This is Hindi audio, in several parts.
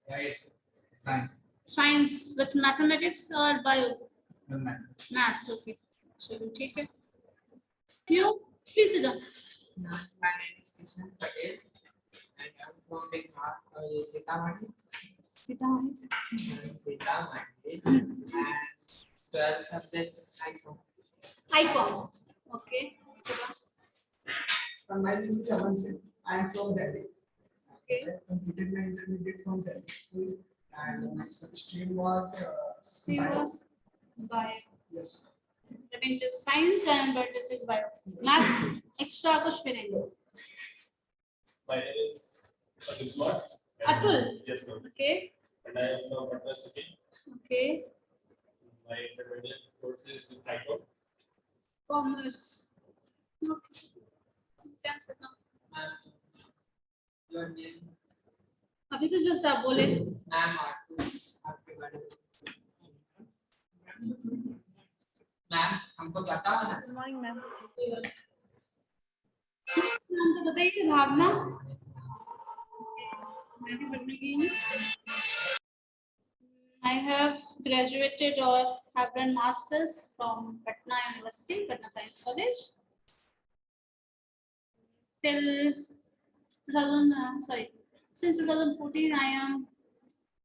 Yes. Science. Science with mathematics or bio? Math. Maths. Okay. चलो ठीक है. You please sit down. My name is Kishan Patel and I'm from Sitamarhi. Sitamarhi. And 12th subject ICOM. ICOM. Okay. Sit down. My name is Aman Singh. I am from Delhi. Okay. I completed my intermediate from Delhi, and my stream was She bio. was bio. Yes. That means just science and but this is bio. Maths extra कुछ भी नहीं. My name is Atul Kumar. Atul. Yes, ma'am. Okay. And I am from Patna City. Okay. My intermediate course is in ICOM. Commerce. Okay. Can sit down. Your name? अभी तो just आप बोले. Ma'am, artists. आपके बारे में. मैम हमको बताओ ना. Good morning, ma'am. नाम तो बताइए भावना. मैं भी पढ़ने गई हूँ. I have graduated or have done masters from Patna University, Patna Science College. Till since 2014 I am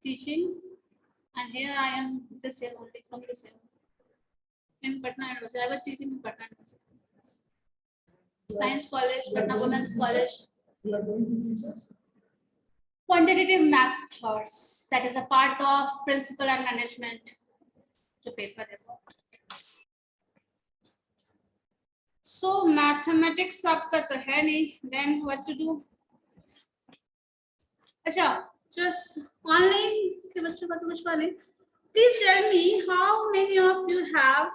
teaching, and here I am this year only from this year in Patna University. I was teaching in Patna University. Science College, Patna Women's College. You are going to teach us. Quantitative methods, that is a part of principal and management to paper. So mathematics आपका तो है नहीं, then what to do? अच्छा, just online के बच्चों का तो कुछ पता नहीं. Please tell me how many of you have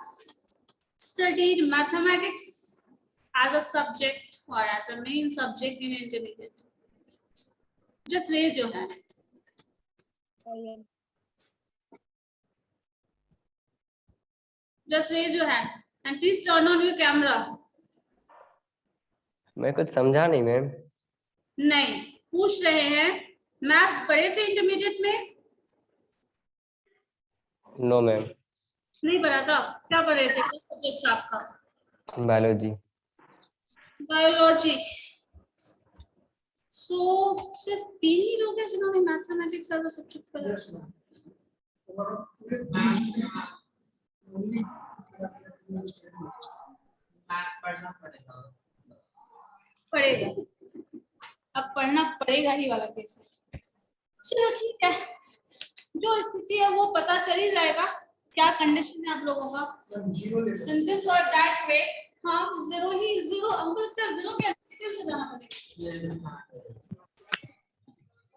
studied mathematics as a subject or as a main subject in intermediate? Just raise your hand. Just raise your hand and please turn on your camera. मैं कुछ समझा नहीं मैम. नहीं, पूछ रहे हैं. मैथ्स पढ़े थे इंटरमीडिएट में? No ma'am. नहीं पढ़ा था. क्या पढ़े थे? कौन सब्जेक्ट था आपका? बायोलॉजी. बायोलॉजी. So सिर्फ 3 ही लोग हैं जिन्होंने मैथमेटिक्स एज अ सब्जेक्ट पढ़ा. Yes, ma'am. Overall, only ma'am पढ़ना पड़ेगा. पढ़ेगा. अब पढ़ना पड़ेगा ही वाला केस है. चलो ठीक है. जो स्थिति है वो पता चल ही जाएगा. क्या कंडीशन है आप लोगों का? zero level. In this or that way, हाँ जीरो हमको लगता है जीरो के नेगेटिव से जाना पड़ेगा.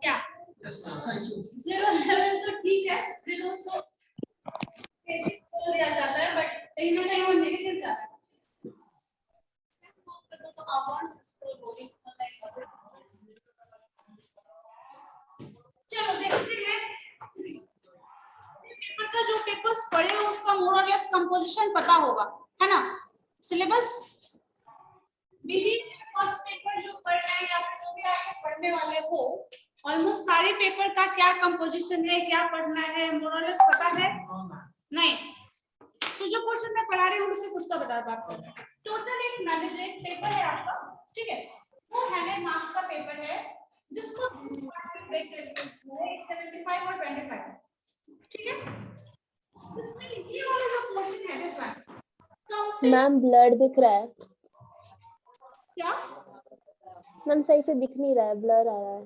क्या? जीरो लेवल तो ठीक है. जीरो तो बोल दिया जाता है, बट कहीं ना कहीं वो नेगेटिव जाता है. चलो देखते हैं. पेपर का जो पेपर्स पढ़े हो उसका मोर और लेस कंपोजिशन पता होगा, है ना? सिलेबस दीदी फर्स्ट पेपर जो पढ़ रहे हैं या फिर जो भी आगे पढ़ने वाले हो, ऑलमोस्ट सारे पेपर का क्या कंपोजिशन है, क्या पढ़ना है, मोर और लेस पता है? नहीं. तो जो पोर्शन में पढ़ा रही हूँ उसे कुछ तो बता बात करो. टोटल एक मैनेजमेंट पेपर है आपका, ठीक है? वो 100 मार्क्स का पेपर है जिसको ब्रेक करके 75 और 25, ठीक है? इसमें ये वाला जो पोर्शन है दिस वन. मैम ब्लर दिख रहा है. क्या? मैम सही से दिख नहीं रहा है, ब्लर आ रहा है.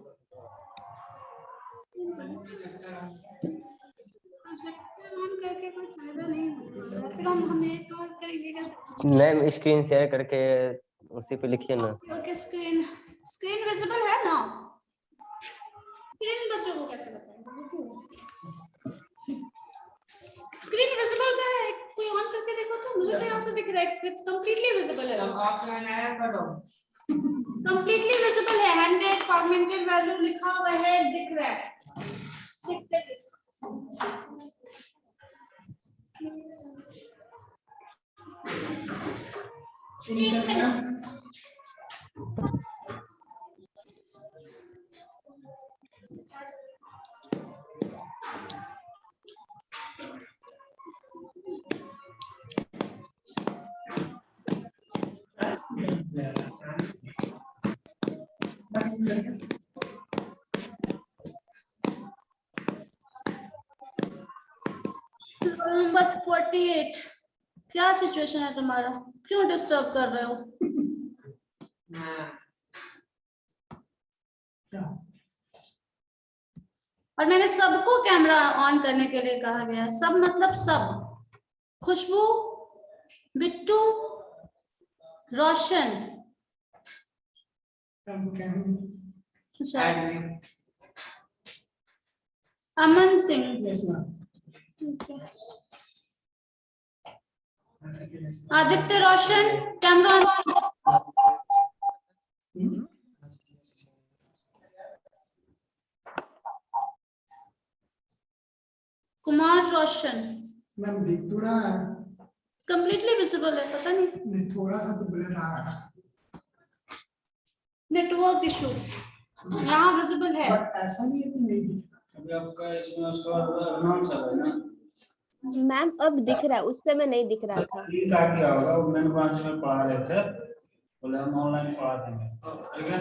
प्रोजेक्टर ऑन करके कोई फायदा नहीं होगा. फिर हम एक और करेंगे कैसे? मैम स्क्रीन शेयर करके उसी पे लिखिए ना. ओके. स्क्रीन विजिबल है ना? स्क्रीन बच्चों को कैसे बताएं? स्क्रीन विजिबल है. कोई ऑन करके देखो तो मुझे तो यहाँ से दिख रहा है कंप्लीटली विजिबल है. सब ऑफलाइन आया करो. कंप्लीटली विजिबल है. 100 फॉर्मेटेड वैल्यू लिखा हुआ है, दिख रहा है. नंबर 48 क्या सिचुएशन है तुम्हारा, क्यों डिस्टर्ब कर रहे हो? हाँ और मैंने सबको कैमरा ऑन करने के लिए कहा गया है, सब मतलब सब, खुशबू, बिट्टू, रोशन, अच्छा, admin Aman Singh, Yes, ma'am. ठीक है। Aditya Roshan camera on. Kumar Roshan ma'am दिख तो रहा है, कंप्लीटली विजिबल है, पता नहीं नहीं थोड़ा सा तो ब्लर आ रहा है, नेटवर्क इशू, यहाँ विजिबल है। बट ऐसा नहीं है कि नहीं दिख रहा। अभी आपका इसमें उसका नाम सब है ना, मैम अब दिख रहा है, उस समय नहीं दिख रहा था। ठीक आ गया होगा, वो मेन ब्रांच में पढ़ा रहे थे, बोले हम ऑनलाइन पढ़ा देंगे, ठीक है।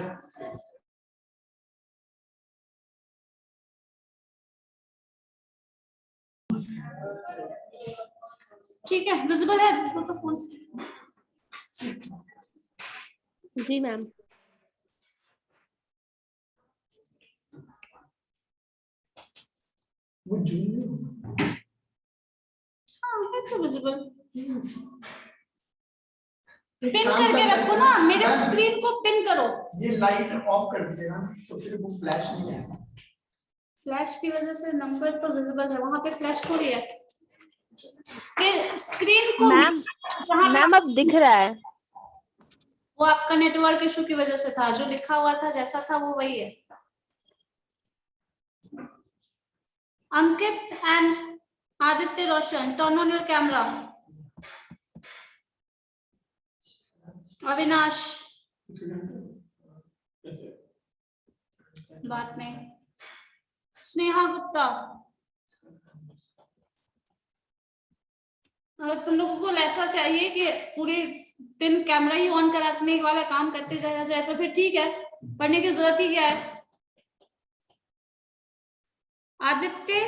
ठीक है, विजिबल है तो फोन। जी मैम। वो जूम हाँ है तो विजिबल, पिन करके रखो ना, मेरे स्क्रीन को पिन करो। ये लाइट ऑफ कर दीजिएगा तो फिर वो फ्लैश नहीं आएगा। फ्लैश की वजह से नंबर तो विजिबल है, वहां पे फ्लैश थोड़ी है। स्क्रीन को मैम जहाँ मैम अब दिख रहा है। वो आपका नेटवर्क इशू की वजह से था, जो लिखा हुआ था जैसा था वो वही है। Ankit and Aditya Roshan, turn on your camera. Avinash, बात नहीं। स्नेहा गुप्ता, अगर तुम लोगों को ऐसा चाहिए कि पूरे दिन कैमरा ही ऑन कराने वाला काम करते रहा जाए तो फिर ठीक है, पढ़ने की जरूरत ही क्या है। आदित्य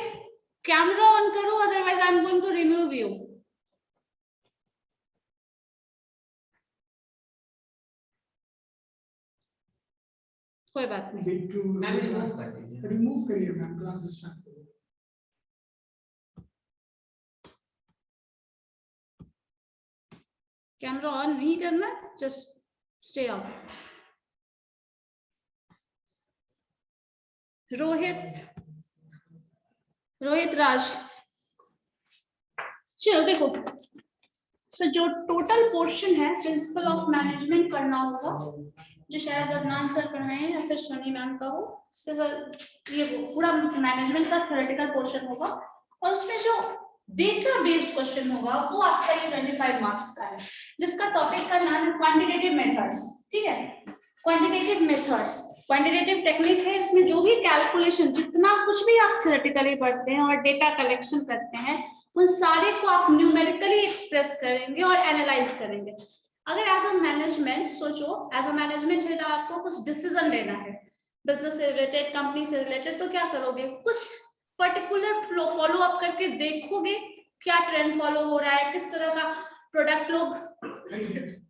कैमरा ऑन करो, otherwise I am going to remove you. कोई बात नहीं, बिट्टू मैम रिमूव कर दीजिए। रिमूव करिए मैम, क्लास स्टार्ट करिए। कैमरा ऑन नहीं करना, just stay out. Rohit Raj, चलो देखो, तो जो टोटल पोर्शन है प्रिंसिपल ऑफ मैनेजमेंट पढ़ना होगा, जो शायद अदनान सर पढ़ाए हैं या फिर सोनी मैम का हो, ये पूरा मैनेजमेंट का थ्योरेटिकल पोर्शन होगा। और उसमें जो डेटा बेस्ड क्वेश्चन होगा वो आपका ये 25 मार्क्स का है, जिसका टॉपिक का नाम है क्वांटिटेटिव मेथड्स। ठीक है, क्वांटिटेटिव मेथड्स, क्वांटिटेटिव टेक्निक है। इसमें जो भी कैलकुलेशन, जितना कुछ भी आप थ्योरेटिकली पढ़ते हैं और डेटा कलेक्शन करते हैं, उन सारे को आप न्यूमेरिकली एक्सप्रेस करेंगे और एनालाइज करेंगे। अगर एज अ मैनेजमेंट सोचो, एज अ मैनेजमेंट हेड आपको कुछ डिसीजन लेना है बिजनेस से रिलेटेड, कंपनी से रिलेटेड, तो क्या करोगे? कुछ पर्टिकुलर फ्लो फॉलो अप करके देखोगे क्या ट्रेंड फॉलो हो रहा है, किस तरह का प्रोडक्ट लोग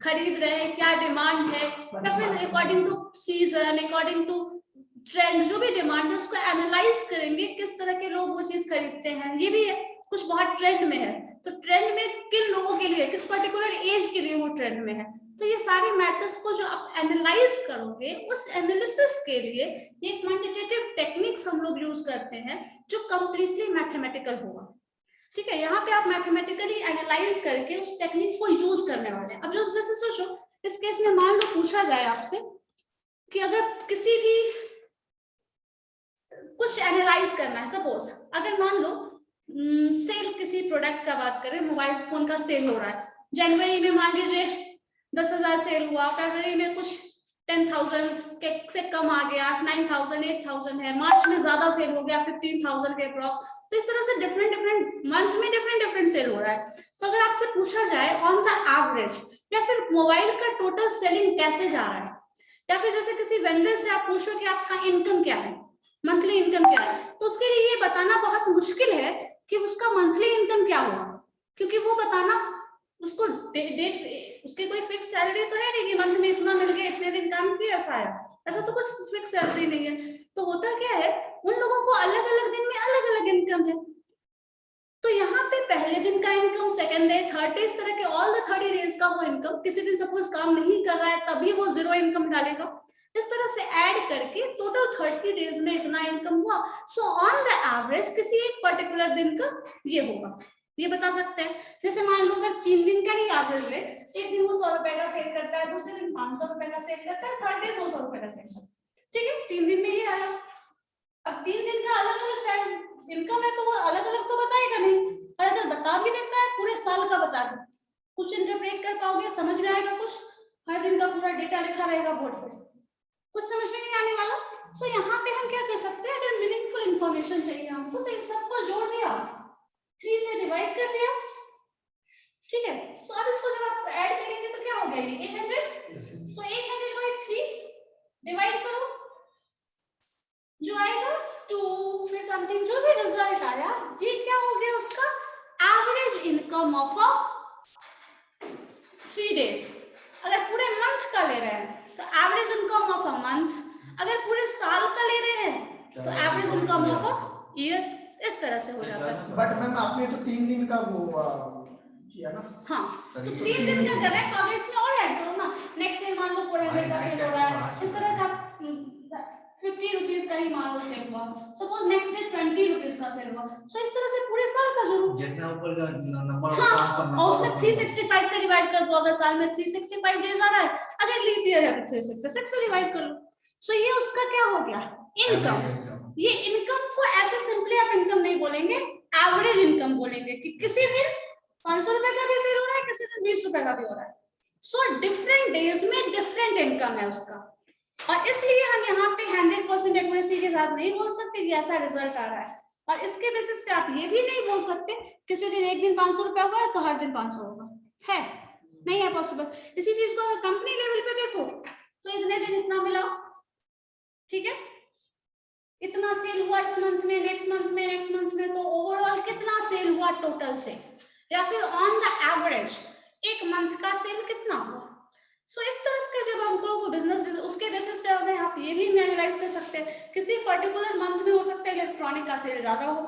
खरीद रहे हैं, क्या डिमांड है, या फिर according to season, according to trend, जो भी डिमांड है उसको एनालाइज करेंगे, किस तरह के लोग वो चीज खरीदते हैं। ये भी है, कुछ बहुत ट्रेंड में है तो ट्रेंड में किन लोगों के लिए, किस पर्टिकुलर एज के लिए वो ट्रेंड में है। तो ये सारे मैटर्स को जो आप एनालाइज करोगे, उस एनालिसिस के लिए ये क्वांटिटेटिव टेक्निक्स हम लोग यूज करते हैं जो कंप्लीटली मैथमेटिकल होगा। ठीक है, यहाँ पे आप मैथमेटिकली एनालाइज करके उस टेक्निक को यूज करने वाले हैं। अब जो जैसे सोचो, इस केस में मान लो पूछा जाए आपसे कि अगर किसी भी कुछ एनालाइज करना है, सपोज अगर मान लो सेल, किसी प्रोडक्ट का बात करें, मोबाइल फोन का सेल हो रहा है, जनवरी में मान लीजिए 10,000 सेल हुआ, फरवरी में कुछ 10,000 के से कम आ गया, 9,000 8,000 है, मार्च में ज्यादा सेल हो गया 15,000 के अप्रॉक्स। तो इस तरह से डिफरेंट मंथ में डिफरेंट सेल हो रहा है। तो अगर आपसे पूछा जाए ऑन द एवरेज या फिर मोबाइल का टोटल सेलिंग कैसे जा रहा है, या फिर जैसे किसी वेंडर से आप पूछो कि आपका इनकम क्या है, मंथली इनकम क्या है, तो उसके लिए ये बताना बहुत मुश्किल है कि उसका मंथली इनकम क्या हुआ, क्योंकि वो बताना उसको डेट उसके कोई फिक्स सैलरी तो है नहीं कि मंथ में इतना मिल गया, इतने दिन काम किया ऐसा आया, ऐसा तो कुछ फिक्स सैलरी नहीं है। तो होता क्या है, उन लोगों को अलग अलग दिन में अलग अलग इनकम है। तो यहाँ पे पहले दिन का income, second day, third day, इस तरह के ऑल द 30 डेज का वो इनकम, किसी दिन सपोज काम नहीं कर रहा है तभी वो 0 इनकम डालेगा, इस तरह से ऐड करके टोटल 30 डेज में इतना इनकम हुआ। सो ऑन द एवरेज किसी एक पर्टिकुलर दिन का ये होगा, ये बता सकते हैं। जैसे मान लो अगर 3 दिन का ही एवरेज है, एक दिन वो 100 रुपए का सेल करता है, दूसरे दिन 500 रुपए का सेल करता है, थर्ड डे 200 रुपए का सेल करता है, ठीक है, 3 दिन में ये आया। अब 3 दिन का अलग अलग इनकम है तो वो अलग अलग तो बताएगा नहीं, और अगर बता भी देता है पूरे साल का बता दे, कुछ इंटरप्रेट कर पाओगे, समझ में आएगा कुछ, हर दिन का पूरा डेटा लिखा रहेगा बोर्ड पे, कुछ समझ में नहीं आने वाला। सो यहाँ पे हम क्या कर सकते हैं, अगर मीनिंगफुल इंफॉर्मेशन चाहिए हमको तो इस सब को जोड़ दिया, 3 से डिवाइड कर दिया, ठीक है। सो अब इसको जब आप ऐड करेंगे तो क्या हो गया, ये 800, सो 800/3 डिवाइड करो, जो आएगा 2, फिर समथिंग जो भी रिजल्ट आया, ये क्या हो गया उसका एवरेज इनकम ऑफ 3 डेज। अगर पूरे मंथ का ले रहे हैं तो average income of a month, अगर पूरे साल का ले रहे हैं तो average income of a year, इस तरह से हो जाता है। बट मैम आपने तो 3 दिन का वो किया ना। हाँ, तो 3 दिन का कर रहे हैं तो अगर इसमें और ऐड करो ना, नेक्स्ट डे मान लो 400 का सेल हो रहा है, इस तरह का 50 रुपीस का ही मान लो सेल हुआ, सपोज नेक्स्ट डे 20 रुपीस का सेल हुआ, सो इस तरह से पूरे साल का जोड़ो, जितना ऊपर का नंबर हाँ, और उसमें 365 से डिवाइड कर दो, अगर साल में 365 डेज आ रहा है, अगर लीप ईयर है तो 366 से डिवाइड कर लो। सो ये उसका क्या हो गया, इनकम। ये इनकम को ऐसे सिंपली आप इनकम नहीं बोलेंगे, एवरेज इनकम बोलेंगे कि किसी दिन 500 रुपए का भी सेल हो रहा है, किसी दिन 20 रुपए का भी हो रहा है। सो डिफरेंट डेज में डिफरेंट इनकम है उसका, और इसलिए हम यहाँ पे 100% एक्यूरेसी के साथ नहीं बोल सकते कि ऐसा रिजल्ट आ रहा है, और इसके बेसिस पे आप ये भी नहीं बोल सकते किसी दिन एक दिन 500 रुपया हुआ है तो हर दिन 500 होगा, है नहीं है पॉसिबल। इसी चीज को कंपनी लेवल पे देखो तो इतने दिन इतना मिला, ठीक है, इतना सेल हुआ इस मंथ में, नेक्स्ट मंथ में, नेक्स्ट मंथ में, तो ओवरऑल कितना सेल हुआ टोटल से, या फिर ऑन द एवरेज एक मंथ का सेल कितना हुआ। सो इस तरफ के जब हम लोगों को बिजनेस, उसके बेसिस पे हमें आप ये भी एनालाइज कर सकते हैं, किसी पर्टिकुलर मंथ में हो सकता है इलेक्ट्रॉनिक का सेल ज्यादा हो,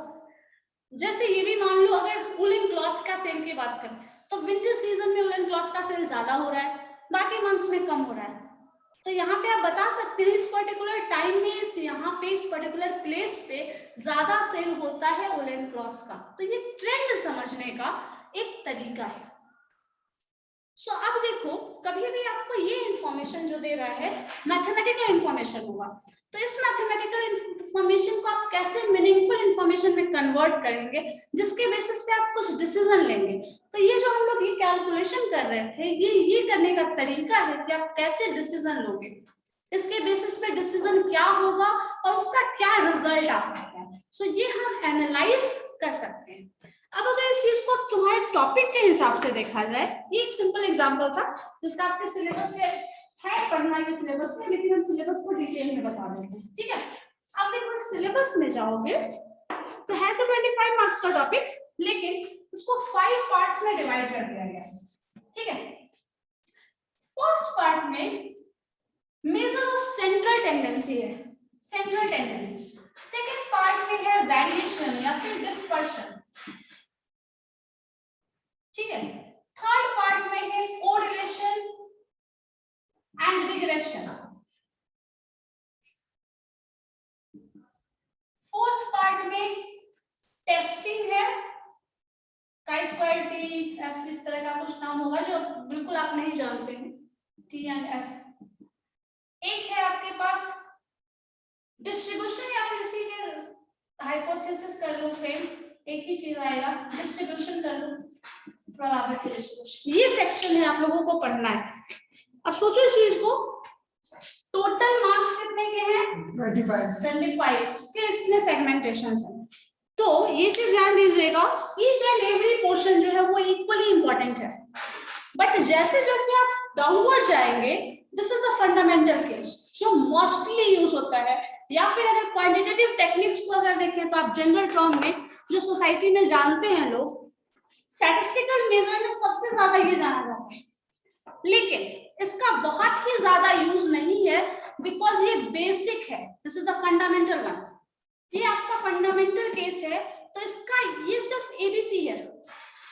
जैसे ये भी मान लो अगर वुलन क्लॉथ का सेल की बात करें तो विंटर सीजन में वुलन क्लॉथ का सेल ज्यादा हो रहा है, बाकी मंथ्स में कम हो रहा है। तो यहाँ पे आप बता सकते हैं इस पर्टिकुलर टाइम में यहाँ पे इस पर्टिकुलर प्लेस पे ज्यादा सेल होता है वुलन क्लॉथ्स का, तो ये ट्रेंड समझने का एक तरीका है। सो अब देखो, कभी भी आपको ये इंफॉर्मेशन जो दे रहा है मैथमेटिकल इंफॉर्मेशन होगा, तो इस मैथमेटिकल इंफॉर्मेशन को आप कैसे मीनिंगफुल इंफॉर्मेशन में कन्वर्ट करेंगे जिसके बेसिस पे आप कुछ डिसीजन लेंगे। तो ये जो हम लोग ये कैलकुलेशन कर रहे थे, ये करने का तरीका है कि आप कैसे डिसीजन लोगे, इसके बेसिस पे डिसीजन क्या होगा और उसका क्या रिजल्ट आ सकता है। सो ये हम एनालाइज कर सकते हैं। अब अगर इस चीज को तुम्हारे टॉपिक के हिसाब से देखा जाए, ये एक सिंपल एग्जांपल था जिसका आपके सिलेबस से है पढ़ना के सिलेबस में, लेकिन हम सिलेबस को डिटेल में बता देते हैं, ठीक है। आप देखो सिलेबस में जाओगे तो है तो 25 मार्क्स का टॉपिक, लेकिन उसको 5 पार्ट्स में डिवाइड कर दिया गया है, ठीक है। फर्स्ट पार्ट में मेजर ऑफ सेंट्रल टेंडेंसी है, सेंट्रल टेंडेंसी। सेकंड पार्ट में है वेरिएशन या फिर डिस्पर्शन, ठीक है। थर्ड पार्ट में है correlation and regression. Fourth part में टेस्टिंग है, chi2t f, इस तरह का कुछ नाम होगा जो बिल्कुल आप नहीं जानते हैं, t एंड f। एक है आपके पास डिस्ट्रीब्यूशन या फिर इसी के हाइपोथेसिस कर लो, फ्रेम एक ही चीज आएगा, डिस्ट्रीब्यूशन कर लो, प्रोबेबिलिटी डिस्ट्रीब्यूशन। ये सेक्शन है आप लोगों को पढ़ना है। अब सोचो इस चीज को, टोटल मार्क्स कितने के हैं 25 के, इसमें सेगमेंटेशन है, तो ये चीज ध्यान दीजिएगा, ईच एंड एवरी पोर्शन जो है वो इक्वली इंपॉर्टेंट है, बट जैसे जैसे आप डाउनवर्ड जाएंगे this is the fundamental case जो मोस्टली यूज होता है। या फिर अगर क्वांटिटेटिव टेक्निक्स को अगर देखें तो आप जनरल टर्म में जो सोसाइटी में जानते हैं लोग, स्टैटिस्टिकल मेजर में सबसे ज्यादा ये जाना जाता है, लेकिन इसका बहुत ही ज्यादा यूज नहीं है बिकॉज ये बेसिक है। This is the fundamental one, ये आपका फंडामेंटल केस है, तो इसका ये सिर्फ एबीसी है,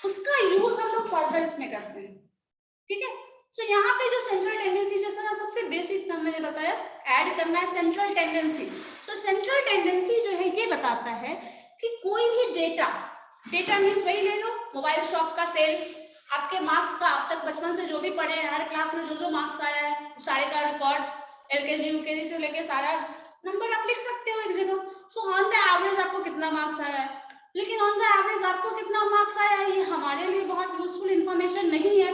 उसका यूज हम लोग फर्दर इसमें करते हैं। ठीक है, तो यहाँ पे जो सेंट्रल टेंडेंसी, जैसा ना सबसे बेसिक टर्म मैंने बताया, ऐड करना है सेंट्रल टेंडेंसी। सो सेंट्रल टेंडेंसी जो है ये बताता है कि कोई भी डेटा मीन्स वही ले लो मोबाइल शॉप का सेल, आपके मार्क्स का आप तक बचपन से जो भी पढ़े हैं, हर क्लास में जो मार्क्स आया है सारे का रिकॉर्ड, एलकेजी यूकेजी से लेके सारा नंबर आप लिख सकते हो एक जगह। सो ऑन द एवरेज आपको कितना मार्क्स आया है, लेकिन ऑन द एवरेज आपको कितना मार्क्स आया है ये हमारे लिए बहुत यूजफुल इंफॉर्मेशन नहीं है,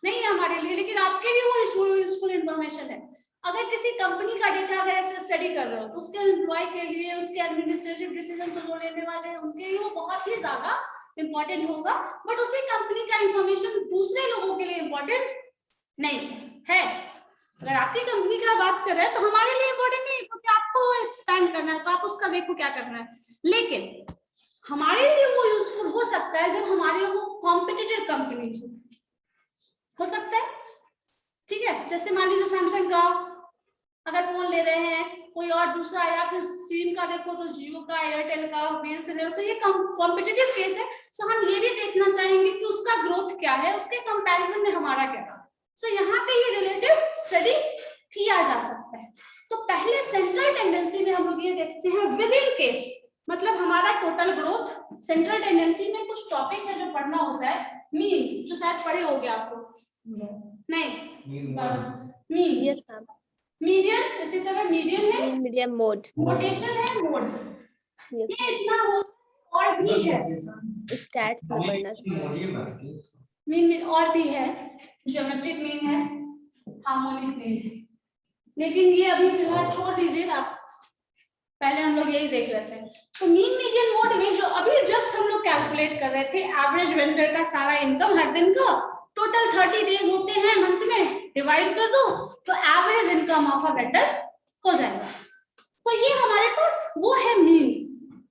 नहीं है हमारे लिए, लेकिन आपके लिए वो यूजफुल इंफॉर्मेशन है। अगर किसी कंपनी का डेटा अगर ऐसे स्टडी कर रहे हो तो उसके एम्प्लॉय के लिए, उसके एडमिनिस्ट्रेटिव डिसीजन जो लेने वाले हैं उनके लिए वो बहुत ही ज्यादा इंपॉर्टेंट होगा, बट उसी कंपनी का इंफॉर्मेशन दूसरे लोगों के लिए इंपॉर्टेंट नहीं है। अगर आपकी कंपनी का बात कर रहे हैं तो हमारे लिए इंपॉर्टेंट नहीं है, क्योंकि आपको एक्सपैंड करना है तो आप उसका देखो क्या करना है, लेकिन हमारे लिए वो यूजफुल हो सकता है जब हमारी वो कॉम्पिटिटिव कंपनी हो सकता है। ठीक है, जैसे मान लीजिए सैमसंग का अगर फोन ले रहे हैं, कोई और दूसरा, या फिर सिम का देखो तो जियो का, एयरटेल का, बीएसएनएल, सो ये कॉम्पिटिटिव केस है। सो हम ये भी देखना चाहेंगे कि उसका ग्रोथ क्या है, उसके कंपैरिजन में हमारा क्या है। सो यहाँ पे ये रिलेटिव स्टडी किया जा सकता है। तो पहले सेंट्रल टेंडेंसी में हम लोग ये देखते हैं विद इन केस, मतलब हमारा टोटल ग्रोथ। सेंट्रल टेंडेंसी में कुछ टॉपिक है जो पढ़ना होता है, मीन, जो शायद पढ़े होंगे आपको, नहीं मीन, यस मैम, मीडियन, इसी तरह मीडियन है, मीडियम मोड, मोटेशन है, मोड, यस ये इतना हो और भी है, स्टैट्स में पढ़ना, मीन और भी है, ज्योमेट्रिक मीन है, हार्मोनिक मीन है, लेकिन ये अभी फिलहाल छोड़ दीजिए आप, पहले हम लोग यही देख रहे थे। तो मीन मीडियन मोड में जो अभी जस्ट हम लोग कैलकुलेट कर रहे थे, एवरेज वेंडर का सारा इनकम हर दिन का, टोटल 30 डेज होते हैं मंथ में, डिवाइड कर दो तो average income of a vendor हो जाएगा। तो ये हमारे पास वो है मीन।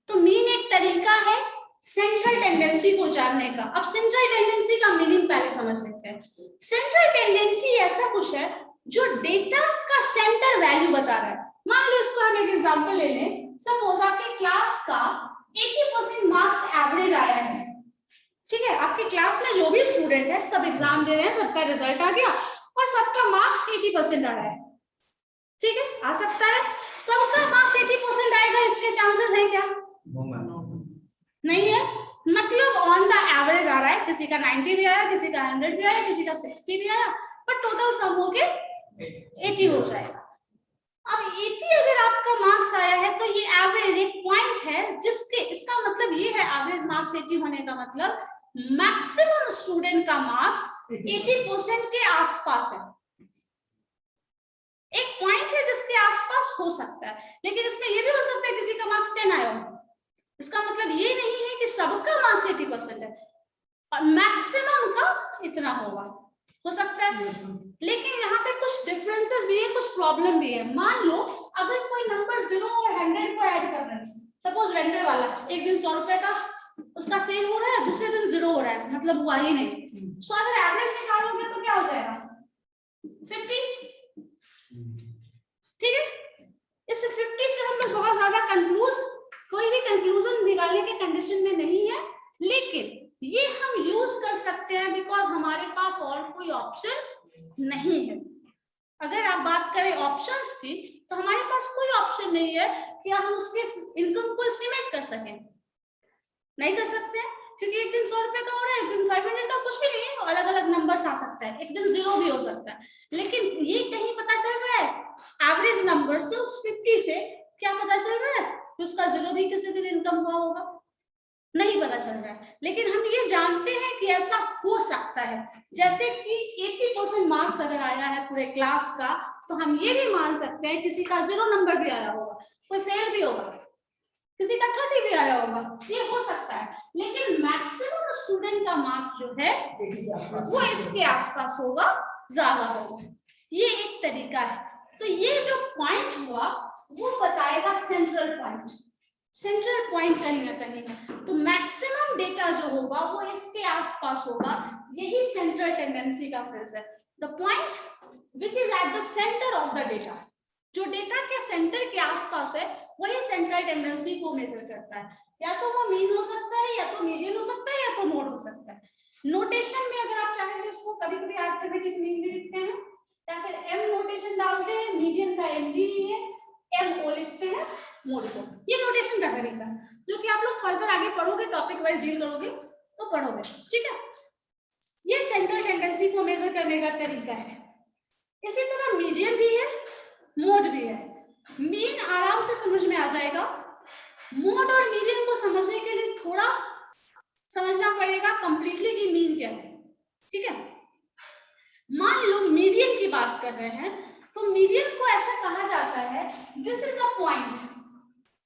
तो मीन एक तरीका है सेंट्रल टेंडेंसी को जानने का। अब सेंट्रल टेंडेंसी का मीनिंग पहले समझ लेते हैं। सेंट्रल टेंडेंसी ऐसा कुछ है जो डेटा का सेंटर वैल्यू बता रहा है। मान लो इसको हम एक एग्जांपल ले लें, सपोज आपकी क्लास का 80% मार्क्स एवरेज आया है। ठीक है, आपकी क्लास में जो भी स्टूडेंट है, सब एग्जाम दे रहे हैं, सबका रिजल्ट आ गया और सबका मार्क्स 80% आ रहा है। ठीक है, आ सकता है सबका मार्क्स 80% आएगा, इसके चांसेस हैं क्या? नहीं है, मतलब ऑन द एवरेज आ रहा है, किसी का 90 भी आया, किसी का 100 भी आया, किसी का 60 भी आया, पर टोटल सम हो के 80 हो जाएगा। अब 80 अगर आपका मार्क्स आया है तो ये एवरेज एक पॉइंट है, जिसके इसका मतलब ये है एवरेज मार्क्स 80 होने का मतलब मैक्सिमम स्टूडेंट का मार्क्स 80% के आसपास है। एक पॉइंट है जिसके आसपास हो सकता है, लेकिन इसमें ये भी हो सकता है किसी का मार्क्स 10 आया हो। इसका मतलब ये नहीं है कि सबका मार्क्स 80% है और मैक्सिमम का इतना होगा, हो सकता है। लेकिन यहाँ पे कुछ डिफरेंसेस भी है, कुछ प्रॉब्लम भी है। मान लो अगर कोई नंबर 0 और 100 को ऐड कर रहे हैं, सपोज वेंडर वाला एक दिन 100 रुपए का उसका सेल हो रहा है, दूसरे दिन 0 हो रहा है, मतलब हुआ ही नहीं। सो अगर एवरेज निकालोगे तो क्या हो जाएगा? 50। ठीक है, इस 50 से हम लोग बहुत ज्यादा कोई भी कंक्लूजन निकालने के कंडीशन में नहीं है, लेकिन ये हम यूज कर सकते हैं बिकॉज हमारे पास और कोई ऑप्शन नहीं है। अगर आप बात करें ऑप्शंस की, तो हमारे पास कोई ऑप्शन नहीं है कि हम उसके इनकम को एस्टिमेट कर सकें, नहीं कर सकते हैं, क्योंकि एक दिन 100 रुपए का हो रहा है, एक दिन 500 का, कुछ भी नहीं है, अलग अलग नंबर्स आ सकता है, एक दिन 0 भी हो सकता है। लेकिन ये कहीं पता चल रहा है एवरेज नंबर से, उस 50 से क्या पता चल रहा है कि उसका 0 भी किसी दिन इनकम हुआ होगा? नहीं पता चल रहा है। लेकिन हम ये जानते हैं कि ऐसा हो सकता है, जैसे कि 80% मार्क्स अगर आया है पूरे क्लास का, तो हम ये भी मान सकते हैं किसी का 0 नंबर भी आया होगा, कोई फेल भी होगा, किसी का 30 भी आया होगा, ये हो सकता है। लेकिन मैक्सिमम स्टूडेंट का मार्क्स जो है वो इसके आसपास होगा, ज्यादा होगा। ये एक तरीका है। तो ये जो पॉइंट हुआ वो बताएगा सेंट्रल पॉइंट। सेंट्रल पॉइंट कहीं ना कहीं है, तो मैक्सिमम डेटा जो होगा वो इसके आसपास होगा। यही सेंट्रल टेंडेंसी का सेंस है। The point which is at the centre of the data, जो डेटा के सेंटर के आसपास है वही सेंट्रल टेंडेंसी को मेजर करता है। या तो वो मीन हो सकता है, या तो मीडियन हो सकता है, या तो मोड हो सकता है। नोटेशन में अगर आप चाहें तो इसको कभी कभी अरिथमेटिक मीन भी लिखते हैं, या फिर एम नोटेशन डालते हैं, मीडियन का एम डी है, एम ओ लिखते हैं मोड को। ये नोटेशन का तरीका है जो कि आप लोग फर्दर आगे पढ़ोगे, टॉपिक वाइज डील करोगे तो पढ़ोगे, ठीक है। ये सेंट्रल टेंडेंसी को मेजर करने का तरीका है। इसी तरह मीडियन भी है, मोड भी है। मीन आराम से समझ में आ जाएगा, मोड और मीडियन को समझने के लिए थोड़ा समझना पड़ेगा कंप्लीटली कि मीन क्या है, ठीक है। मान लो मीडियन की बात कर रहे हैं, तो मीडियन को ऐसा कहा जाता है, दिस इज अ पॉइंट,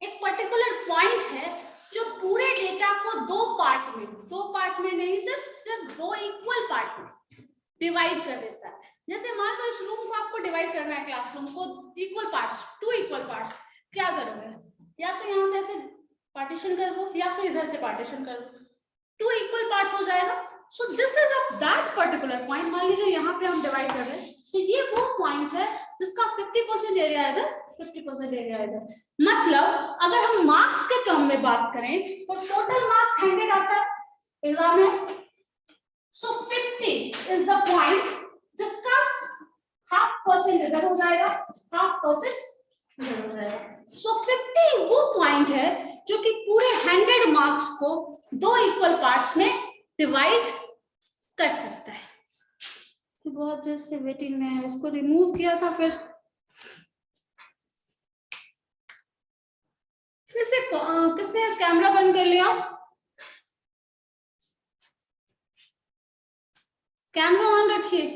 एक पर्टिकुलर पॉइंट है जो पूरे डेटा को दो पार्ट में नहीं, सिर्फ दो इक्वल पार्ट में डिवाइड कर देता है। जैसे मान लो इस रूम को आपको डिवाइड करना है, क्लासरूम को equal parts, two equal parts, क्या करोगे? या तो यहाँ से ऐसे पार्टीशन कर दो, या फिर इधर से पार्टीशन कर दो, टू इक्वल पार्ट्स हो जाएगा। So this is a that particular point. मान लीजिए यहाँ पे हम डिवाइड कर रहे हैं, तो ये वो पॉइंट है जिसका 50% एरिया इधर, 50% एरिया इधर। मतलब अगर हम मार्क्स के टर्म में बात करें तो टोटल मार्क्स 100 आता है एग्जाम में। सो 50 इज द पॉइंट जिसका 50% इधर हो जाएगा, 50% इधर हो जाएगा। सो 50 वो पॉइंट है जो कि पूरे 100 मार्क्स को दो इक्वल पार्ट्स में डिवाइड कर सकता है। बहुत देर से वेटिंग में है, इसको रिमूव किया था, फिर से किसने कैमरा बंद कर लिया? कैमरा ऑन रखिए,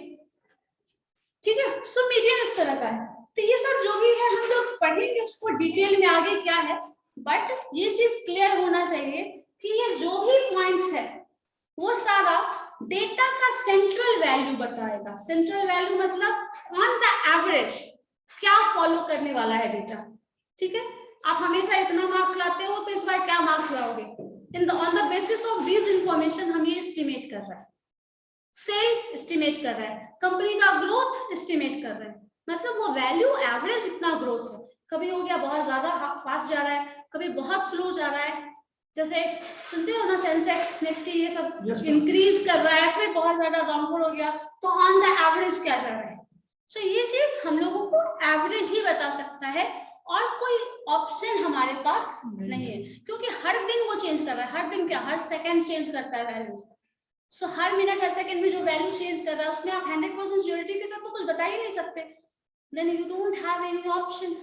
ठीक है। सो मीडियन इस तरह का है। तो ये सब जो भी है हम लोग पढ़ेंगे इसको डिटेल में आगे क्या है, बट ये चीज क्लियर होना चाहिए कि ये जो भी पॉइंट्स है वो सारा डेटा का सेंट्रल वैल्यू बताएगा। सेंट्रल वैल्यू मतलब ऑन द एवरेज क्या फॉलो करने वाला है डेटा, ठीक है। आप हमेशा इतना मार्क्स लाते हो तो इस बार क्या मार्क्स लाओगे, on the basis of this information हम ये एस्टिमेट कर रहे हैं। सेल एस्टिमेट कर रहा है, कंपनी का ग्रोथ एस्टिमेट कर रहे हैं, मतलब वो वैल्यू एवरेज इतना ग्रोथ है। कभी हो गया बहुत ज्यादा फास्ट जा रहा है, कभी बहुत स्लो जा रहा है, जैसे सुनते हो ना सेंसेक्स निफ्टी ये सब इंक्रीज कर रहा है, फिर बहुत ज्यादा डाउनफॉल हो गया, तो ऑन द एवरेज क्या जा रहा है। सो ये चीज हम लोगों को एवरेज ही बता सकता है और कोई ऑप्शन हमारे पास नहीं है, क्योंकि हर दिन वो चेंज कर रहा है। हर दिन क्या, हर सेकंड चेंज करता है वैल्यू। सो हर मिनट हर सेकंड में जो वैल्यू चेंज कर रहा है उसमें आप 100% श्योरिटी के साथ तो कुछ बता ही नहीं सकते, then you don't have any option.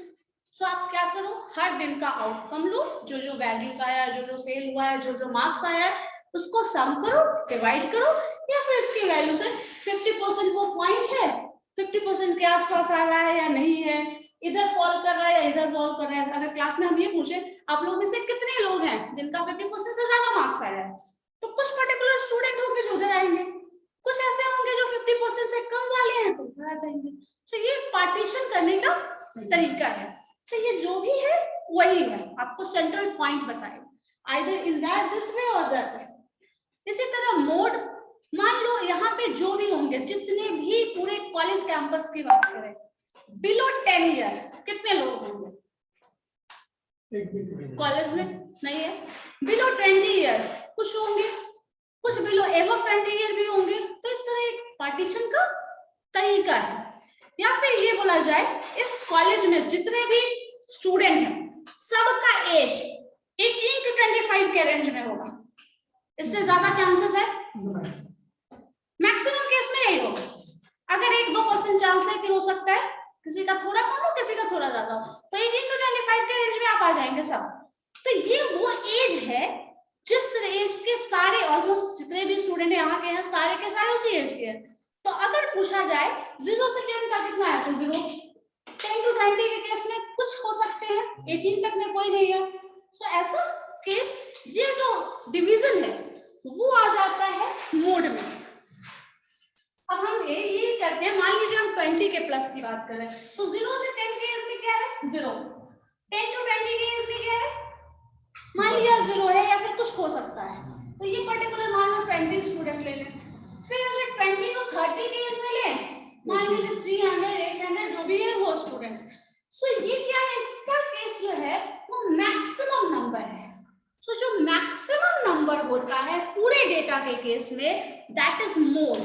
So आप क्या करो, हर दिन का आउटकम लो, जो जो वैल्यू का आया, जो जो सेल हुआ है, जो जो मार्क्स आया है, उसको सम करो, डिवाइड करो, या फिर इसकी वैल्यू से 50% वो पॉइंट है 50% के आसपास आ रहा है या नहीं है, इधर फॉल कर रहा है या इधर फॉल कर रहा है। अगर क्लास में हम ये पूछे आप लोग में से कितने लोग हैं जिनका 50% से ज्यादा मार्क्स आया है, तो कुछ पर्टिकुलर स्टूडेंट होंगे जो उधर आएंगे, कुछ ऐसे होंगे जो 50% से कम वाले हैं तो उधर आ जाएंगे। तो ये पार्टीशन करने का तरीका है। तो ये जो भी है वही है, आपको सेंट्रल पॉइंट बताएगा, either in that this way और दैट वे। इसी तरह मोड, मान लो यहाँ पे जो भी होंगे, जितने भी पूरे कॉलेज कैंपस की बात करें, बिलो 10 ईयर कितने लोग होंगे कॉलेज में? नहीं है। बिलो 20 ईयर कुछ होंगे, कुछ बिलो एबव 20 ईयर भी होंगे। तो इस तरह एक पार्टीशन का तरीका है। या फिर ये बोला जाए इस कॉलेज में जितने भी स्टूडेंट हैं सबका एज 18 to 25 के रेंज में होगा। इससे ज्यादा चांसेस है मैक्सिमम केस में यही होगा। अगर 1-2% चांस है कि हो सकता है किसी का थोड़ा कम हो, किसी का थोड़ा ज्यादा हो, तो 18 to 25 के रेंज में आप आ जाएंगे सब। तो ये वो एज है जिस एज के सारे ऑलमोस्ट जितने भी स्टूडेंट यहाँ के हैं सारे के सारे उसी एज के हैं। तो अगर पूछा जाए 0 से 10 का कितना है, तो 0, 10 to 20 के केस में कुछ हो सकते हैं, 18 तक में कोई नहीं है। सो ऐसा केस ये जो डिवीजन है वो आ जाता है मोड में। अब हम ये करते हैं, मान लीजिए हम 20 के प्लस की बात कर रहे हैं, तो 0 से 10 के एज में क्या है 0, 10 to 20 के एज में क्या है मान लीजिए 0 है या फिर कुछ हो सकता है, तो ये पर्टिकुलर मान लो 20 स्टूडेंट ले लें। फिर अगर 20 to 30 के एज में लें, मान लीजिए 300 800 जो भी है वो स्टूडेंट। सो ये क्या है, इसका केस जो है वो मैक्सिमम नंबर है। सो जो मैक्सिमम नंबर होता है पूरे डेटा के केस में, दैट इज मोड,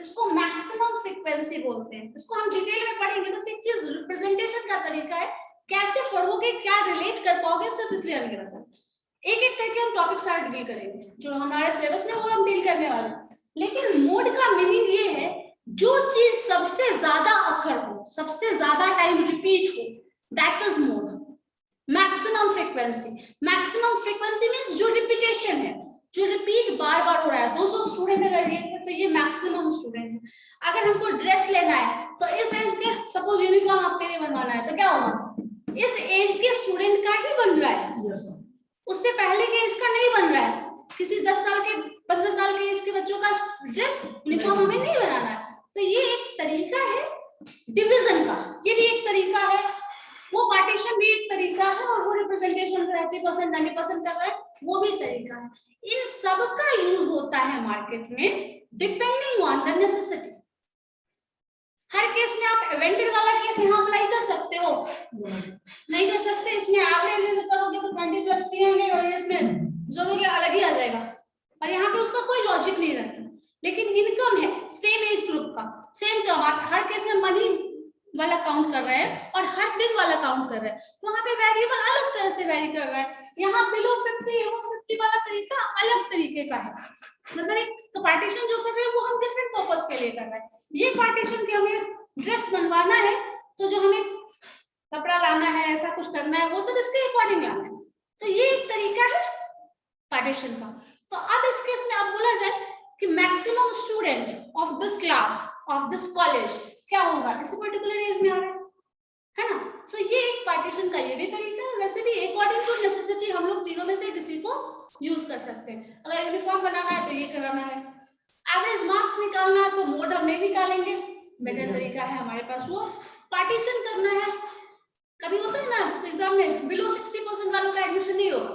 इसको मैक्सिमम फ्रीक्वेंसी बोलते हैं। इसको हम डिटेल में पढ़ेंगे, बस एक चीज रिप्रेजेंटेशन का तरीका है, कैसे पढ़ोगे क्या रिलेट कर पाओगे सिर्फ इसलिए हमें बताया। एक एक करके हम टॉपिक सारे डील करेंगे, जो हमारे सिलेबस में वो हम डील करने वाले हैं। लेकिन मोड का मीनिंग ये है जो चीज सबसे ज्यादा अकर हो, सबसे ज्यादा टाइम रिपीट हो, that is mode. Maximum frequency, maximum frequency means जो रिपीटेशन है, जो रिपीट बार बार हो रहा है। 200 स्टूडेंट अगर ये तो ये मैक्सिमम स्टूडेंट है। अगर हमको ड्रेस लेना है तो इस एज के, सपोज यूनिफॉर्म आपके लिए बनवाना है, तो क्या होगा, इस एज के स्टूडेंट का ही बन रहा है, उससे पहले के एज का नहीं बन रहा है। किसी 10 साल के 15 साल के एज के बच्चों का ड्रेस यूनिफॉर्म हमें नहीं बनाना है। तो ये एक तरीका है डिवीजन का, ये भी एक तरीका है, वो पार्टीशन भी एक तरीका है, और वो रिप्रेजेंटेशन 30% 90% कर रहा है वो भी तरीका है। इन सब का यूज होता है मार्केट में depending on the necessity. Her case में आप इवेंटेड वाला केस यहाँ अप्लाई कर सकते हो, नहीं कर सकते। इसमें एवरेज करोगे तो 20 + 300 और इसमें जोड़ोगे अलग ही आ जाएगा, और यहाँ पे उसका कोई लॉजिक नहीं रहता। लेकिन इनकम है सेम एज ग्रुप का, सेम टर्म, आप हर केस में मनी वाला काउंट कर रहे हैं और हर दिन वाला काउंट कर रहे हैं, तो वहाँ पे वेरिएबल अलग तरह से वेरी कर रहा है। यहाँ बिलो 50 वो 50 वाला तरीका अलग तरीके का है, मतलब एक तो पार्टीशन जो कर रहे हैं वो हम डिफरेंट पर्पस के लिए कर रहे हैं। ये पार्टीशन के हमें ड्रेस बनवाना है तो जो हमें कपड़ा लाना है, ऐसा कुछ करना है, वो सब इसके अकॉर्डिंग लाना है। तो ये एक तरीका है पार्टीशन का। तो अब इस केस में अब बोला जाए कि maximum student of this class of this college क्या होगा, इसी पर्टिकुलर एज में आ रहा है ना। तो ये एक पार्टीशन का ये भी तरीका है। वैसे भी अकॉर्डिंग टू नेसेसिटी हम लोग तीनों में से किसी को यूज कर सकते हैं। अगर यूनिफॉर्म बनाना है तो ये कराना है, एवरेज मार्क्स निकालना है तो मोड हम नहीं निकालेंगे, बेटर तरीका है हमारे पास वो पार्टीशन करना है। कभी होता है ना एग्जाम में बिलो 60% वालों का एडमिशन नहीं होगा,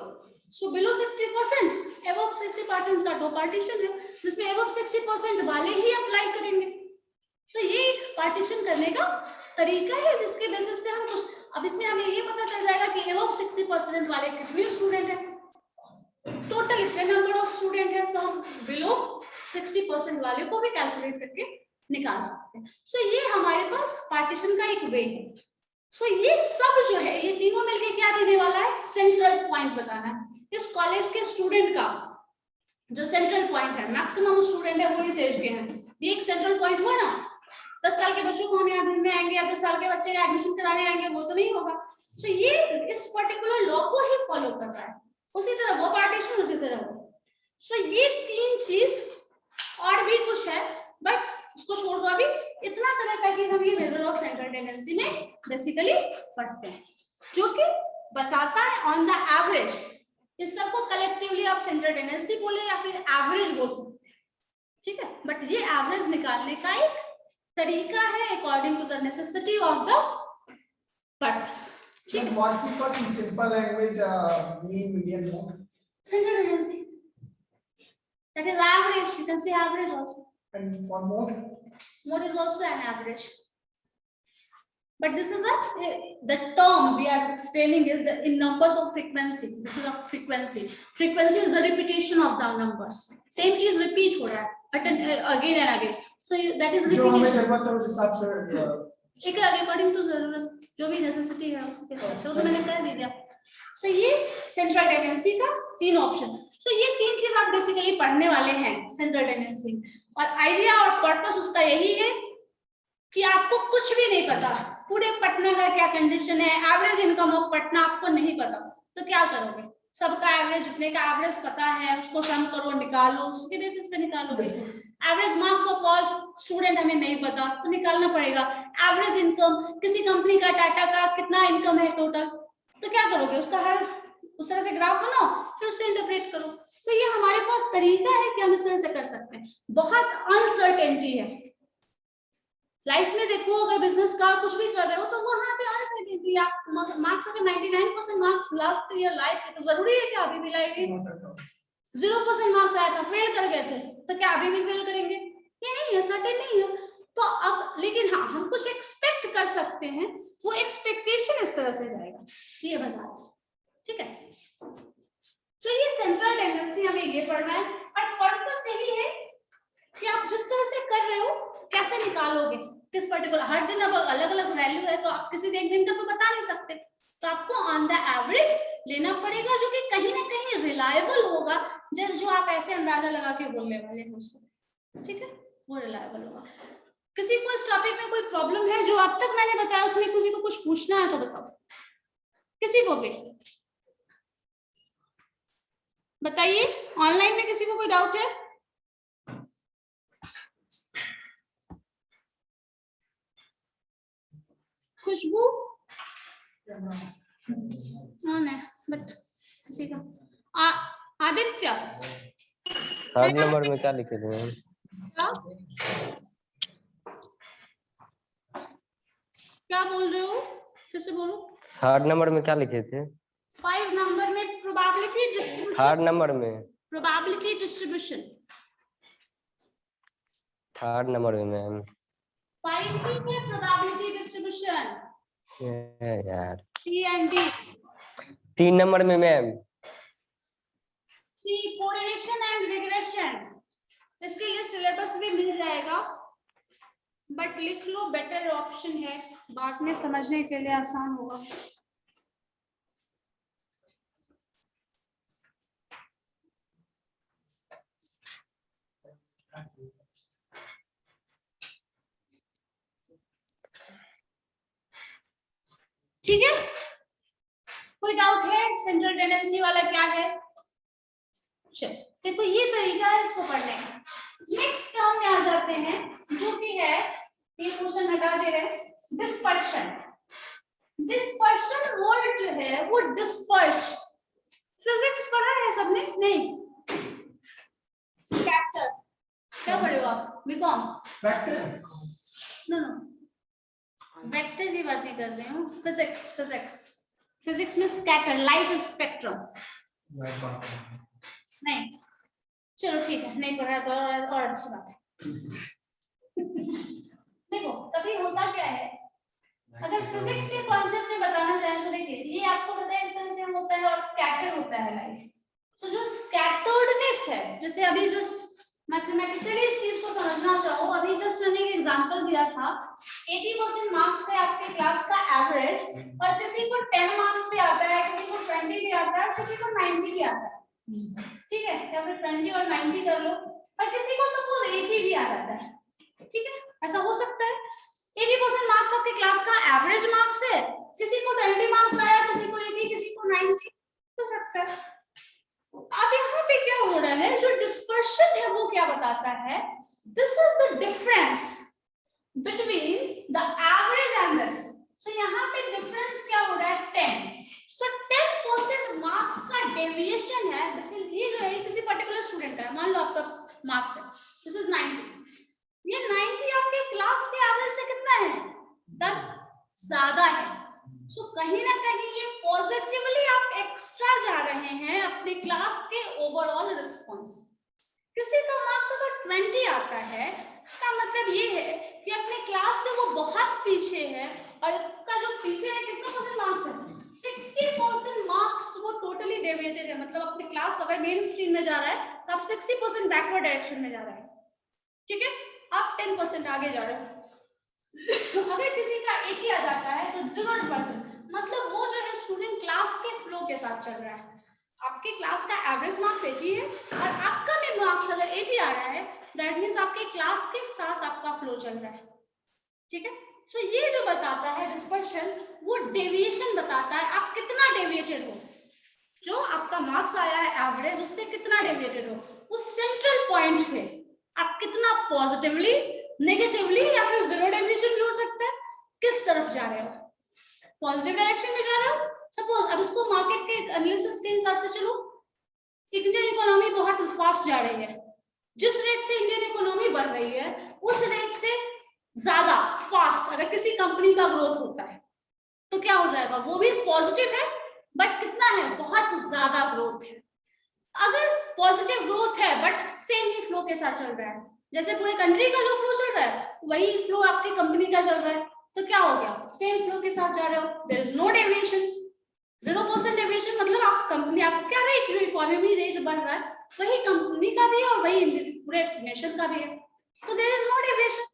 सो बिलो 60% एबव 60% का दो पार्टीशन है, जिसमें एबव 60% वाले ही अप्लाई करेंगे। तो ये एक पार्टीशन करने का तरीका है जिसके बेसिस पे हम कुछ, अब इसमें हमें ये पता चल जाएगा कि एबव 60% वाले कितने स्टूडेंट हैं, टोटल इतने नंबर ऑफ स्टूडेंट है, तो हम बिलो 60% वाले को भी कैलकुलेट करके निकाल सकते हैं। सो ये हमारे पास पार्टीशन का एक वे है। सो ये सब जो है ये तीनों मिलके क्या देने वाला है, सेंट्रल पॉइंट बताना है। इस कॉलेज के स्टूडेंट का जो सेंट्रल पॉइंट है, मैक्सिमम स्टूडेंट है वो इस एज के हैं, ये एक सेंट्रल पॉइंट हुआ ना। 10 साल के बच्चों को हम यहाँ ढूंढने आएंगे या 10 साल के बच्चे का एडमिशन कराने आएंगे, वो तो नहीं होगा। सो ये इस पर्टिकुलर लॉ को ही फॉलो कर रहा है, उसी तरह वो पार्टीशन उसी तरह वो। सो ये तीन चीज और भी कुछ है, बट उसको छोड़ दो, अभी इतना तरह का चीज हम ये मेजर ऑफ सेंट्रल टेंडेंसी में बेसिकली पढ़ते हैं, जो कि बताता है ऑन द एवरेज। इस सबको कलेक्टिवली आप सेंट्रल टेंडेंसी बोले या फिर एवरेज बोल सकते हैं, ठीक है। बट ये एवरेज निकालने का एक तरीका है according to the necessity of the purpose, ठीक है। What we call in simple language mean, median, mode. Central tendency, that is average. You can say average also. And for mode, Mode is also an average. But this is the term we are explaining is the in numbers of frequency. This is a frequency. Frequency is the repetition of the numbers. Same चीज repeat हो रहा है again and again. So that is जो हमें repetition. जरूरत है उस हिसाब से एक अकॉर्डिंग टू जरूरत जो भी नेसेसिटी है उसके हिसाब से, तो मैंने कह दिया। सो ये सेंट्रल टेंडेंसी का तीन ऑप्शन। सो ये तीन चीज आप बेसिकली पढ़ने वाले हैं सेंट्रल टेंडेंसी, और आइडिया और पर्पस उसका यही है कि आपको कुछ भी नहीं पता पूरे पटना का क्या कंडीशन है, एवरेज इनकम ऑफ पटना आपको नहीं पता, तो क्या करोगे, सबका एवरेज जितने का एवरेज पता है उसको सम करो निकालो, उसके बेसिस पे निकालोगे। Average marks of all student हमें नहीं पता तो निकालना पड़ेगा। एवरेज इनकम किसी कंपनी का टाटा का कितना इनकम है टोटल, तो क्या करोगे, उसका हर उस तरह से ग्राफ बनाओ फिर उसे इंटरप्रेट करो। तो ये हमारे पास तरीका है कि हम इस तरह से कर सकते हैं। बहुत अनसर्टेनिटी है, लाइफ में देखो, अगर बिजनेस का कुछ भी कर रहे हो तो वहां पे अनसर्टेनिटी, आप मार्क्स अगर 99% मार्क्स लास्ट ईयर लाए थे तो जरूरी है कि अभी भी लाएंगे? 0% मार्क्स आया था, फेल कर गए थे, तो क्या अभी भी फेल करेंगे? ये नहीं है, सर्टेन नहीं है। तो अब लेकिन हाँ, हम कुछ एक्सपेक्ट कर सकते हैं, वो एक्सपेक्टेशन इस तरह से जाएगा, ये बता दो, ठीक है। तो ये सेंट्रल टेंडेंसी हमें ये पढ़ना है, और पर्पस यही है कि आप जिस तरह से कर रहे हो कैसे निकालोगे, किस पर्टिकुलर, हर दिन अब अलग अलग वैल्यू है तो आप किसी एक दिन का तो बता नहीं सकते, तो आपको ऑन द एवरेज लेना पड़ेगा जो कि कहीं ना कहीं रिलायबल होगा, जो आप ऐसे अंदाजा लगा के बोलने वाले हो उसको, ठीक है, वो रिलायबल होगा। किसी को इस टॉपिक में कोई प्रॉब्लम है जो अब तक मैंने बताया उसमें किसी को कुछ पूछना है तो बताओ, किसी को भी बताइए। ऑनलाइन में किसी को कोई डाउट है? खुशबू कौन है बट किसी का? आदित्य 3rd नंबर में क्या लिखे थे मैम? क्या बोल रहे हो, फिर से बोलो। 3rd नंबर में क्या लिखे थे? 5 नंबर में प्रोबेबिलिटी डिस्ट्रीब्यूशन। 3rd नंबर में प्रोबेबिलिटी डिस्ट्रीब्यूशन 3rd नंबर में मैम। 5 में प्रोबेबिलिटी डिस्ट्रीब्यूशन यार P&D। 3 नंबर में ma'am. C correlation and regression, इसके लिए सिलेबस भी मिल जाएगा, बट लिख लो, बेटर ऑप्शन है, बाद में समझने के लिए आसान होगा। ठीक है, कोई डाउट है? सेंट्रल टेंडेंसी वाला क्या है? चलो देखो, ये तरीका है इसको पढ़ने का। नेक्स्ट हम यहाँ जाते हैं, जो कि है, ये क्वेश्चन हटा दे रहे, डिस्पर्शन। डिस्पर्शन वर्ड जो है वो डिस्पर्स, फिजिक्स पढ़ा है सबने? नहीं, स्कैटर क्या पढ़े हो आप? बीकॉम? नो नो, वेक्टर की बात नहीं कर रहे हूँ, फिजिक्स में स्कैटर, लाइट स्पेक्ट्रम नहीं। चलो ठीक है, नहीं पढ़ा तो और अच्छी बात है। देखो कभी होता क्या है, अगर फिजिक्स के कॉन्सेप्ट में बताना चाहें तो देखिए, ये आपको पता है इस तरह से होता है और स्कैटर होता है लाइट। तो जो स्कैटर्डनेस है, जैसे अभी जस्ट मैथमेटिकली इस चीज को समझना चाहो, अभी जस्ट मैंने एक एग्जांपल दिया था, 80% मार्क्स है आपके क्लास का एवरेज, और किसी को 10 मार्क्स पे आता है, किसी को 20 भी आता है, किसी को 90 भी आता है, ठीक है, या फिर 20 और 90 कर लो, और किसी को सपोज 80 भी आ जाता है, ठीक है, ऐसा हो सकता है। 80% मार्क्स आपके क्लास का एवरेज मार्क्स है, किसी को 20 मार्क्स आया, किसी को 80, किसी को 90 हो सकता है। अब यहाँ पे क्या हो रहा है, जो डिस्पर्शन है वो क्या बताता है, this is the difference between the average and this. So यहाँ पे डिफरेंस क्या हो रहा है, 10। सो 10% मार्क्स का डेविएशन है, ये जो है किसी पर्टिकुलर स्टूडेंट का है, मान लो आपका मार्क्स है, दिस इज 90, ये 90 आपके क्लास के एवरेज से कितना है, 10 ज्यादा है। सो कहीं ना कहीं ये पॉजिटिवली आप एक्स्ट्रा जा रहे हैं अपने क्लास के ओवरऑल रिस्पॉन्स। किसी का मार्क्स अगर 20 आता है, इसका मतलब ये है कि अपने क्लास से वो बहुत पीछे है, और इसका जो पीछे है कितना परसेंट मार्क्स है, 60% मार्क्स वो टोटली डेविएटेड है। मतलब अपने क्लास अगर मेन स्ट्रीम में जा रहा है तो आप 60% बैकवर्ड डायरेक्शन में जा रहा है, ठीक है, आप 10% आगे जा रहे हो। अगर किसी का 80 आ जाता है तो 0%, मतलब वो जो है स्टूडेंट क्लास के फ्लो के साथ चल रहा है। आपके क्लास का एवरेज मार्क्स 80 है और आपका भी मार्क्स अगर 80 आ रहा है, दैट मींस आपके क्लास के साथ आपका फ्लो चल रहा है, ठीक है। सो ये जो बताता है डिस्पर्शन, वो डेविएशन बताता है आप कितना डेविएटेड हो, जो आपका मार्क्स आया है एवरेज उससे कितना डेविएटेड हो, उस सेंट्रल पॉइंट से आप कितना पॉजिटिवली, नेगेटिवली या फिर जीरो डेविएशन भी हो सकता है, किस तरफ जा रहे हो, पॉजिटिव डायरेक्शन में जा रहे हो। सपोज अब इसको मार्केट के एनालिसिस के हिसाब से चलो, इंडियन इकोनॉमी बहुत फास्ट जा रही है, जिस रेट से इंडियन इकोनॉमी बढ़ रही है उस रेट से ज्यादा फास्ट अगर किसी कंपनी का ग्रोथ होता है तो क्या हो जाएगा, वो भी पॉजिटिव है बट कितना है, बहुत ज्यादा ग्रोथ है। अगर पॉजिटिव ग्रोथ है बट सेम ही फ्लो के साथ चल रहा है, जैसे पूरे कंट्री का जो फ्लो चल रहा है वही फ्लो आपकी कंपनी का चल रहा है, तो क्या हो गया, सेम फ्लो के साथ जा रहे हो, there is no deviation, 0% deviation. मतलब आप कंपनी, आपको क्या रेट, जो इकोनॉमी रेट बढ़ रहा है वही कंपनी का भी है और वही पूरे नेशन का भी है, तो देयर इज नो डेविएशन।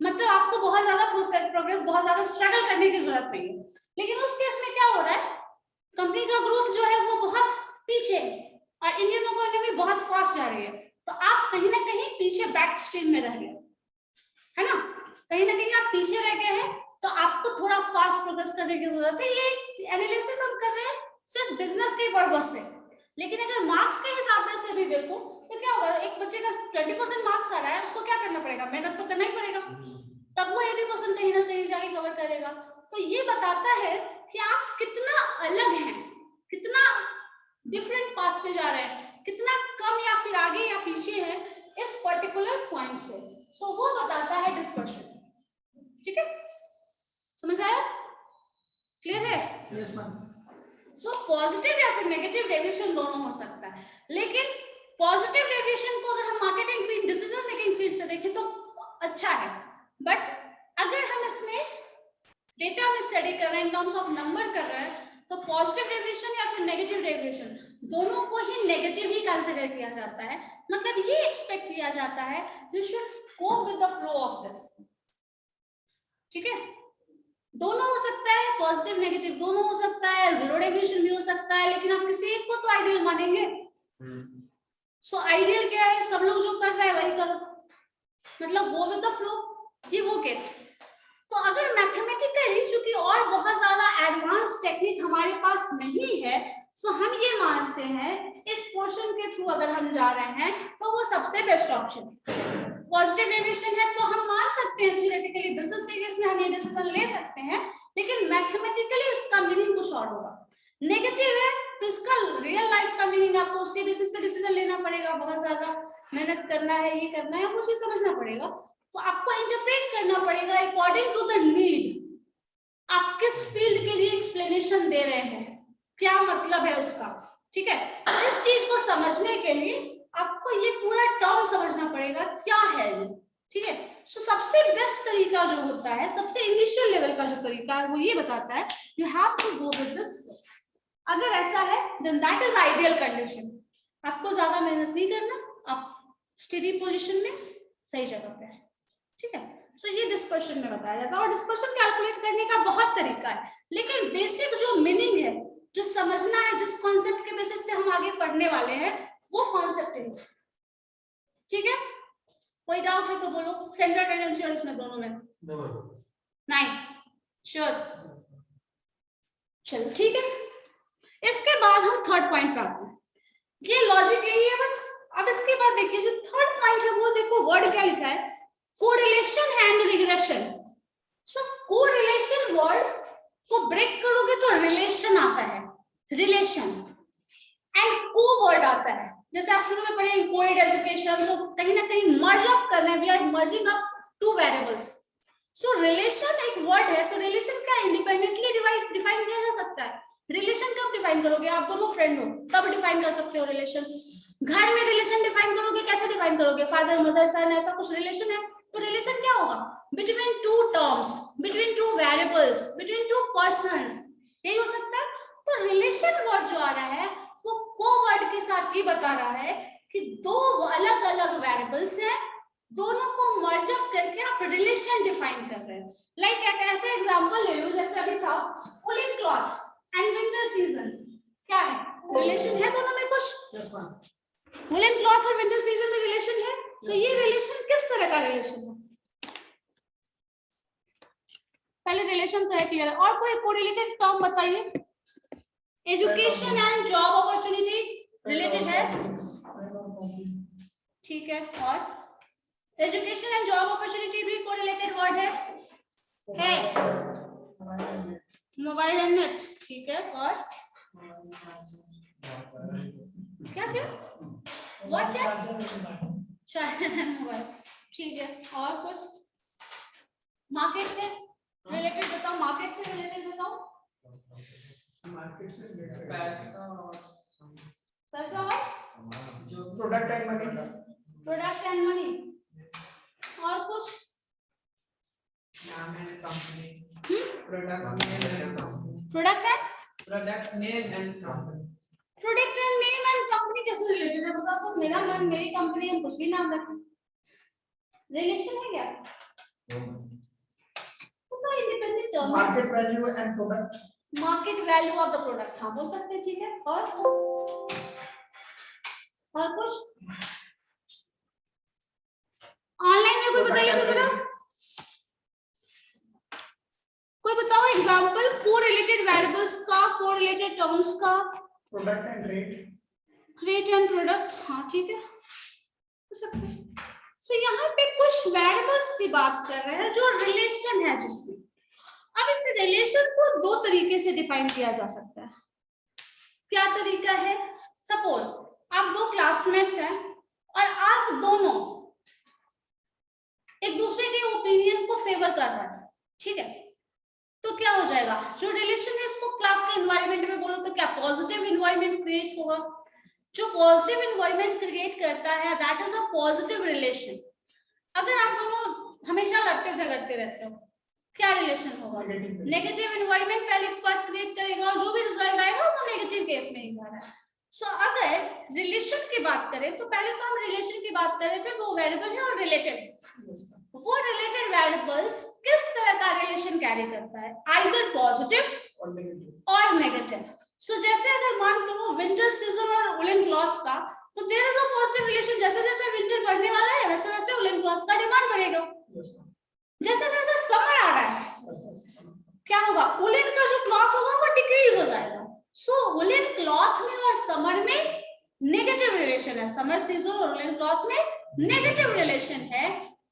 मतलब आपको बहुत ज्यादा प्रोग्रेस, बहुत ज्यादा स्ट्रगल करने की जरूरत नहीं है। लेकिन उस केस में क्या हो रहा है, कंपनी का ग्रोथ जो है वो बहुत पीछे है और इंडियन इकोनॉमी बहुत फास्ट जा रही है, तो आप कहीं ना कहीं पीछे बैक स्ट्रीम में रह गए, है ना, कहीं ना कहीं आप पीछे रह गए हैं, तो आपको थोड़ा फास्ट प्रोग्रेस करने की जरूरत है। ये एनालिसिस हम कर रहे हैं सिर्फ बिजनेस के पर्पस से, लेकिन अगर मार्क्स के हिसाब से भी देखो तो क्या होगा, एक बच्चे का 20% मार्क्स आ रहा है, उसको क्या करना पड़ेगा, मेहनत तो करना ही पड़ेगा, तब वो 80% कहीं ना कहीं जाके कवर करेगा। तो ये बताता है कि आप कितना अलग हैं, कितना डिफरेंट पाथ पे जा रहे हैं, कितना कम या फिर आगे या पीछे है इस पर्टिकुलर पॉइंट से। सो वो बताता है डिस्पर्शन। ठीक है, समझ आया, क्लियर है? Yes, ma'am. सो पॉजिटिव या फिर नेगेटिव डेविएशन दोनों हो सकता है, लेकिन पॉजिटिव डेविएशन को अगर हम marketing field, decision making field से देखें तो अच्छा है, बट अगर हम इसमें डेटा में स्टडी कर रहे हैं, इन टर्म्स ऑफ नंबर कर रहे हैं, तो पॉजिटिव डेविएशन या फिर नेगेटिव डेविएशन दोनों को ही नेगेटिव ही कंसीडर किया जाता है। मतलब ये एक्सपेक्ट किया जाता है you should go with the flow of this. ठीक है, दोनों हो सकता है, पॉजिटिव नेगेटिव दोनों हो सकता है, जीरो डेविएशन भी हो सकता है, लेकिन आप किसी एक को तो आइडियल मानेंगे। सो आइडियल क्या है, सब लोग जो कर रहे हैं वही करो, मतलब गो विद द फ्लो, ये वो केस है। तो अगर मैथमेटिकली चूंकि और बहुत ज्यादा एडवांस टेक्निक हमारे पास नहीं है, सो हम ये मानते हैं इस पोर्शन के थ्रू अगर हम जा रहे हैं तो वो सबसे बेस्ट ऑप्शन है। पॉजिटिव डेविएशन है तो हम मान सकते हैं थियोरेटिकली, बिजनेस के केस में हम ये डिसीजन ले सकते हैं, लेकिन मैथमेटिकली इसका मीनिंग कुछ और होगा। नेगेटिव है तो इसका रियल लाइफ का मीनिंग आपको उसके बेसिस पे डिसीजन लेना पड़ेगा, बहुत ज्यादा मेहनत करना है, ये करना है, कुछ समझना पड़ेगा, तो आपको इंटरप्रेट करना पड़ेगा अकॉर्डिंग टू द नीड। आप किस फील्ड के लिए एक्सप्लेनेशन दे रहे हैं, क्या मतलब है उसका। ठीक है, तो इस चीज को समझने के लिए आपको ये पूरा टर्म समझना पड़ेगा क्या है ये। ठीक है, तो सबसे बेस्ट तरीका जो होता है, सबसे इनिशियल लेवल का जो तरीका है वो ये बताता है you have to go with this. अगर ऐसा है then that is ideal condition, आपको ज्यादा मेहनत नहीं करना, आप स्टेडी पोजीशन में सही जगह पे है। ठीक है, सो ये डिस्पर्शन में बताया जाता है, और डिस्पर्शन कैलकुलेट करने का बहुत तरीका है, लेकिन बेसिक जो मीनिंग है, जो समझना है, जिस कॉन्सेप्ट के बेसिस पे हम आगे पढ़ने वाले हैं वो कॉन्सेप्ट है। ठीक है, कोई डाउट है तो बोलो, सेंट्रल टेंडेंसी और इसमें दोनों में नहीं श्योर। चलो ठीक है, इसके बाद हम थर्ड पॉइंट पे आते हैं। ये लॉजिक यही है बस। अब इसके बाद देखिए जो थर्ड पॉइंट है वो देखो वर्ड क्या लिखा है, correlation and regression. So correlation word को ब्रेक करोगे तो रिलेशन आता है, रिलेशन, एंड को वर्ड आता है, जैसे आप शुरू में पढ़े कोएड एजुकेशन, सो कहीं ना कहीं मर्ज अप कर रहे हैं, we are merging up two variables. So relation एक वर्ड है, तो रिलेशन क्या इंडिपेंडेंटली डिफाइन किया जा सकता है। रिलेशन कब डिफाइन करोगे, आप दोनों फ्रेंड हो तब डिफाइन कर सकते हो रिलेशन। घर में रिलेशन डिफाइन करोगे, कैसे डिफाइन करोगे, फादर मदर सन, ऐसा कुछ रिलेशन है, तो रिलेशन क्या होगा, between two terms, between two variables, between two persons, यही हो सकता है। तो रिलेशन वर्ड जो आ रहा है वो को वर्ड के साथ ये बता रहा है कि दो अलग अलग वेरिएबल्स हैं, दोनों को मर्ज अप करके आप रिलेशन डिफाइन कर रहे हैं। लाइक एक ऐसे एग्जांपल ले लो, जैसे अभी था woollen clothes and winter season, क्या है रिलेशन है दोनों में कुछ, वूलन क्लॉथ और विंटर सीजन में रिलेशन है। तो ये रिलेशन किस तरह का रिलेशन है, पहले रिलेशन तो है क्लियर है, और कोई कोरिलेटेड टर्म बताइए। Education and job opportunity related है, ठीक है, और एजुकेशन एंड जॉब अपॉर्चुनिटी भी कोरिलेटेड वर्ड है मोबाइल एंड नेट, ठीक है, और क्या क्या व्हाट्सएप, मोबाइल, ठीक है, और कुछ मार्केट से रिलेटेड बताओ, मार्केट से रिलेटेड बताओ। मार्केट से related। पैसा और पैसा और जो product and money. Product and money, और कुछ? नाम and company, product name and company, product and product name and company. Product and name and company कैसे रिलेटेड है बताओ। तो मेरा मन, मेरी कंपनी, हम कुछ भी नाम रखें, रिलेशन है क्या? तो independent term, market value and product. Market value of the product, हाँ बोल सकते हैं, ठीक है। और कुछ? ऑनलाइन में कोई बताइए तो बताओ, कोई बताओ एग्जांपल कोरिलेटेड वेरिएबल्स का, कोरिलेटेड टर्म्स का। Product and rate. Rate and products, हाँ ठीक है, हो सकता है। सो यहाँ पे कुछ वेरिएबल्स की बात कर रहे हैं जो रिलेशन है जिसमें। अब इस रिलेशन को दो तरीके से डिफाइन किया जा सकता है। क्या तरीका है? सपोज आप दो क्लासमेट्स हैं और आप दोनों एक दूसरे के ओपिनियन को फेवर कर रहे हैं, ठीक है, तो क्या हो जाएगा? जो रिलेशन है इसको क्लास के एनवायरनमेंट में बोलो तो क्या पॉजिटिव एनवायरनमेंट क्रिएट होगा। जो पॉजिटिव एनवायरनमेंट क्रिएट करता है that is a positive relation. अगर आप दोनों हमेशा लड़ते झगड़ते रहते हो, क्या रिलेशन होगा? नेगेटिव एनवायरनमेंट पहले पार्ट क्रिएट करेगा और जो भी रिजल्ट आएगा वो नेगेटिव केस में ही जा रहा है। सो अगर रिलेशन की बात करें तो पहले तो हम रिलेशन की बात कर रहे थे, दो वेरिएबल है और रिलेटेड। वो रिलेटेड वेरिएबल्स किस तरह का रिलेशन कैरी करता है? आइदर पॉजिटिव और नेगेटिव। सो जैसे अगर मान लो विंटर सीजन और वुलन क्लॉथ का, तो there is a positive relation. जैसे जैसे विंटर बढ़ने वाला है वैसे वैसे वुलन क्लॉथ का डिमांड बढ़ेगा। जैसे जैसे समर आ रहा है क्या होगा? वुलन का जो क्लॉथ होगा वो डिक्रीज हो जाएगा। सो वुलन क्लॉथ में और समर में नेगेटिव रिलेशन है, समर सीजन और वुलन क्लॉथ में नेगेटिव रिलेशन है,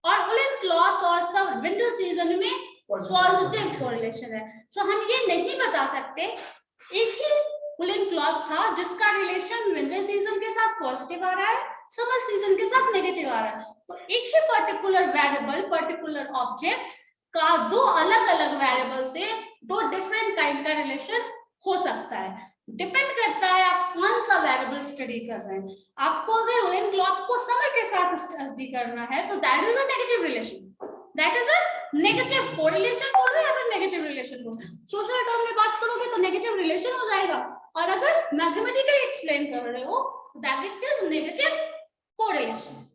और वुलन क्लॉथ और सब विंटर सीजन में पॉजिटिव कोरिलेशन है। सो हम ये नहीं बता सकते एक ही वुलन क्लॉथ था जिसका रिलेशन विंटर सीजन के साथ पॉजिटिव आ रहा है, समर सीजन के साथ नेगेटिव आ रहा है। तो एक ही पर्टिकुलर वेरिएबल, पर्टिकुलर ऑब्जेक्ट का दो अलग अलग वेरिएबल से दो डिफरेंट काइंड का रिलेशन हो सकता है। डिपेंड करता है आप कौन सा वेरिएबल स्टडी कर रहे हैं। आपको अगर वुलन क्लॉथ को समर के साथ स्टडी करना है तो that is a negative relation, that is a negative correlation बोलो या फिर नेगेटिव रिलेशन बोलो। सोशल टर्म में बात करोगे तो नेगेटिव रिलेशन हो जाएगा, और अगर मैथमेटिकली एक्सप्लेन कर रहे हो that it is negative correlation,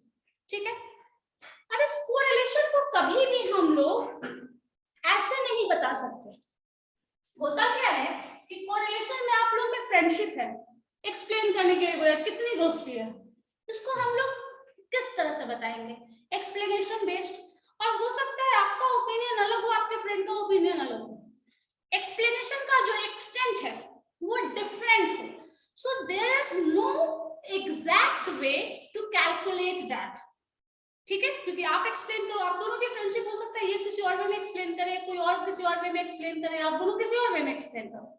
ठीक है। अब इस कोरिलेशन को कभी भी हम लोग ऐसे नहीं बता सकते। होता क्या है कि कोरिलेशन में आप लोग में फ्रेंडशिप है, एक्सप्लेन करने के लिए कितनी दोस्ती है, इसको हम लोग किस तरह से बताएंगे? Explanation based. और हो सकता है आपका ओपिनियन अलग हो, आपके फ्रेंड का ओपिनियन अलग हो, एक्सप्लेनेशन का जो एक्सटेंट है वो डिफरेंट हो। So there is no exact way to calculate that, ठीक है, क्योंकि आप एक्सप्लेन करो, आप दोनों की फ्रेंडशिप हो सकता है ये किसी और वे में एक्सप्लेन करे, कोई और किसी और वे में एक्सप्लेन करे, आप दोनों किसी और वे में एक्सप्लेन करो।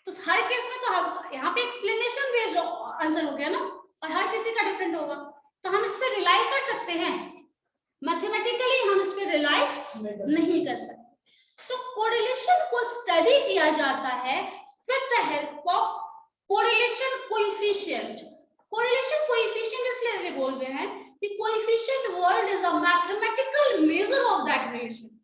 तो हर केस में तो यहाँ पे एक्सप्लेनेशन बेस्ड आंसर हो गया ना, और हर किसी का डिफरेंट होगा। तो हम इस पे रिलाई कर सकते हैं, मैथमेटिकली हम इस पे रिलाई नहीं कर सकते। सो कोरिलेशन को स्टडी किया जाता है with the help of correlation coefficient. Correlation coefficient इसलिए बोल रहे हैं कि coefficient word is a mathematical measure of that relation.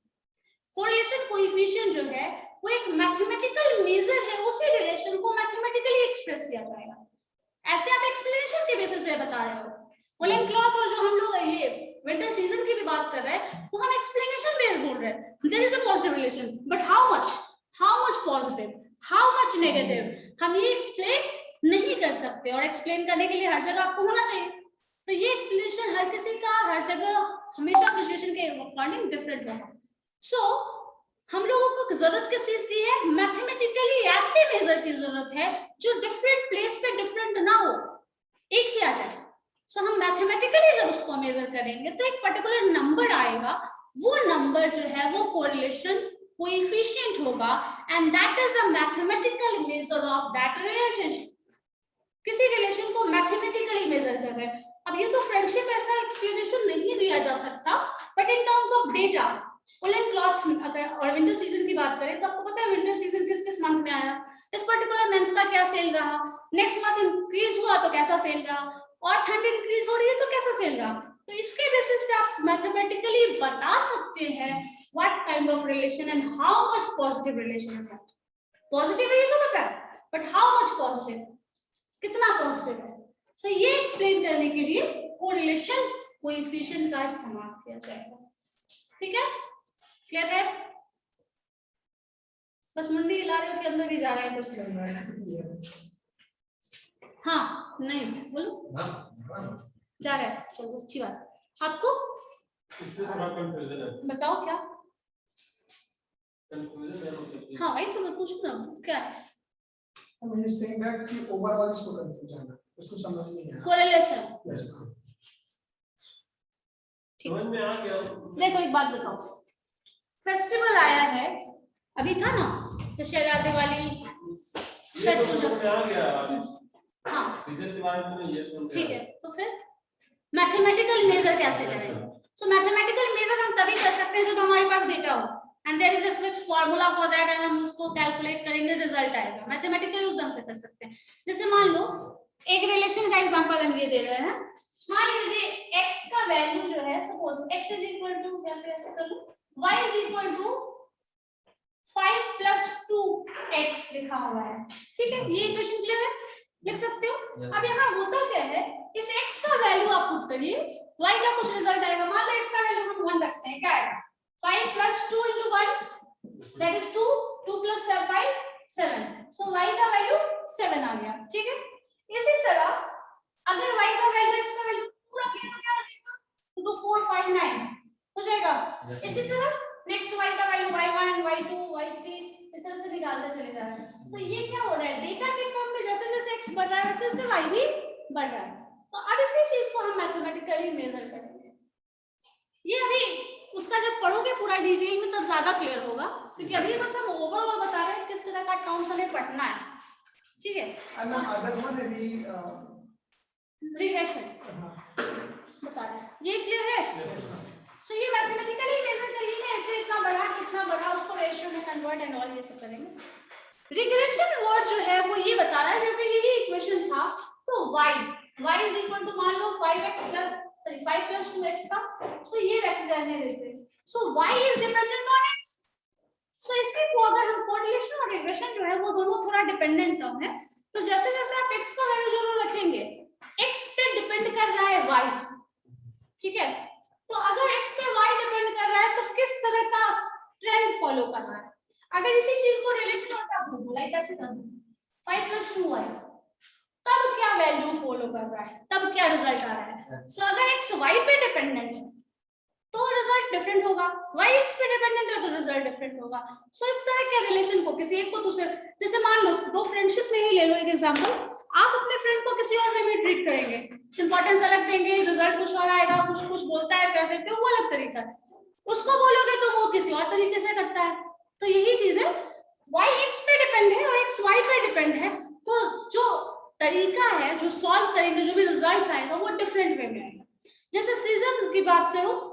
Correlation coefficient जो है वो एक मैथमेटिकल मेजर है, उसी रिलेशन को मैथमेटिकली एक्सप्रेस किया जाएगा। ऐसे आप एक्सप्लेनेशन के बेसिस पे बता रहे हो। वुलन क्लॉथ और जो हम लोग ये विंटर सीजन की भी बात कर रहे हैं वो हम एक्सप्लेनेशन बेस्ड बोल रहे हैं। There is a positive relation, but how much positive, how much negative, हम ये एक्सप्लेन नहीं कर सकते, और एक्सप्लेन करने के लिए हर जगह आपको होना चाहिए। तो ये एक्सप्लेनेशन हर किसी का हर जगह हमेशा सिचुएशन के अकॉर्डिंग डिफरेंट होगा। सो हम लोगों को जरूरत किस चीज की है? मैथमेटिकली ऐसे मेजर की जरूरत है जो डिफरेंट प्लेस पे डिफरेंट ना हो, एक ही आ जाए। सो हम मैथमेटिकली जब उसको मेजर करेंगे तो एक पर्टिकुलर नंबर आएगा, वो नंबर जो है वो कोरिलेशन कोएफिशिएंट होगा, and that is a mathematical measure of that relationship. किसी रिलेशन को मैथमेटिकली मेजर कर रहे हैं। अब ये तो फ्रेंडशिप ऐसा एक्सप्लेनेशन नहीं दिया जा सकता, but in terms of data woollen cloth अगर और विंटर सीजन की बात करें तो आपको पता है विंटर सीजन किस किस मंथ में आया, इस पर्टिकुलर मंथ का क्या सेल रहा, नेक्स्ट मंथ इंक्रीज हुआ तो कैसा सेल रहा, और ठंड इंक्रीज हो रही है तो कैसा सेल रहा। तो इसके बेसिस पे आप मैथमेटिकली बता सकते हैं what kind of relation and how much positive relation is that. Positive है ये तो पता है, बट हाउ मच पॉजिटिव, कितना पॉजिटिव है। सो ये एक्सप्लेन करने के लिए कोरिलेशन कोएफिशिएंट का इस्तेमाल किया जाएगा। ठीक है, क्लियर है? बस मुंडी हिला रहे हो कि अंदर भी जा रहा है कुछ लोग? हाँ नहीं बोलो जा रहा है, चलो अच्छी बात है। आपको इसमें थोड़ा कंफ्यूजन है, बताओ क्या? कंफ्यूजन है मतलब हाँ वही तो मैं पूछ रहा हूँ क्या है। I'm just saying that कि overall इसको कंफ्यूज आना, इसको समझ नहीं आया। Correlation Yes. समझ में आ गया। देखो एक बात बताओ, फेस्टिवल आया है अभी था ना, दशहरा दिवाली ये तो समझ में आ गया, हाँ सीजन के बारे में ये समझ ठीक है। तो फिर मैथमेटिकल मेजर कैसे करेंगे? सो मैथमेटिकल मेजर हम तभी कर सकते हैं जब हमारे पास डेटा हो and there is a fix formula for that and हम उसको कैलकुलेट करेंगे, रिजल्ट आएगा। मैथमेटिकल उस ढंग से कर सकते हैं। जैसे मान लो एक रिलेशन का एग्जांपल हम ये दे रहे हैं, मान लीजिए x का वैल्यू जो है, suppose x is equal to, या फिर ऐसे कर लो y is equal to 5 plus 2x लिखा हुआ है। ठीक है, ये इक्वेशन क्लियर है, लिख सकते हो। अब यहाँ होता क्या है, इस x का वैल्यू आप पुट करिए, y का कुछ रिजल्ट आएगा। मान लो x का वैल्यू हम 1 रखते हैं, क्या आएगा 5 plus 2 into 1 that is 2, 2 plus 5 7, so y का वैल्यू 7 आ गया। ठीक है, इसी तरह अगर y का वैल्यू x का वैल्यू पूरा क्लियर हो गया रहेगा तो 4 5 9 हो जाएगा। इसी तरह नेक्स्ट y का वैल्यू y1 y2 y3 इस तरह से निकालते चले जा रहे हैं। तो ये क्या हो रहा है, डेटा के क्रम में जैसे जैसे x बढ़ रहा है वैसे वैसे y भी बढ़ रहा है। तो अब इसी चीज को हम मैथमेटिकली मेजर करेंगे। ये अभी उसका जब पढ़ोगे पूरा डिटेल में तब ज्यादा क्लियर होगा, क्योंकि अभी बस हम ओवरऑल बता रहे हैं किस तरह का अकाउंट्स हमें पढ़ना है। ठीक है, And the other one regression बता रहे हैं, ये क्लियर है। तो ये मैथमेटिकली मेजर करेंगे, ऐसे इतना बड़ा कितना बड़ा उसको रेशियो में कन्वर्ट एंड ऑल ये सब करेंगे। रिग्रेशन वर्ड जो है वो ये बता रहा है, जैसे यही इक्वेशन था तो y इज इक्वल टू मान लो 5x प्लस 5 प्लस 2x था, सो ये रहने देते हैं। सो y is dependent on x। सो इसी को अगर हम कोरिलेशन और रिग्रेशन जो है वो दोनों थोड़ा डिपेंडेंट टर्म है, तो जैसे जैसे आप x का वैल्यू जरूर रखेंगे, x पे डिपेंड कर रहा है y। ठीक है, तो अगर x पे y डिपेंड कर रहा है तो किस तरह का ट्रेंड फॉलो कर रहा है। अगर इसी चीज को रिलेशन और आप बोला कैसे कर दूं 5 प्लस 2y, तब क्या वैल्यू फॉलो कर रहा है, तब क्या रिजल्ट आ रहा है। सो अगर x y पे डिपेंडेंट है तो रिजल्ट डिफरेंट होगा, y x पे डिपेंडेंट है तो रिजल्ट डिफरेंट होगा। सो इस तरह के रिलेशन को किसी एक को दूसरे, जैसे मान लो दो फ्रेंडशिप में ही ले लो एक एग्जांपल, आप अपने फ्रेंड को किसी और वे में ट्रीट करेंगे, इंपॉर्टेंस अलग देंगे, रिजल्ट कुछ और आएगा, कुछ बोलता है कर देते हो वो अलग तरीका है, उसको बोलोगे तो वो किसी और तरीके से करता है। तो यही चीज है, y x पे डिपेंड है और x y पे डिपेंड है, तो जो तरीका है जो सॉल्व करेंगे, जो भी रिजल्ट आएगा वो डिफरेंट वे में आएगा। जैसे सीजन की बात करो,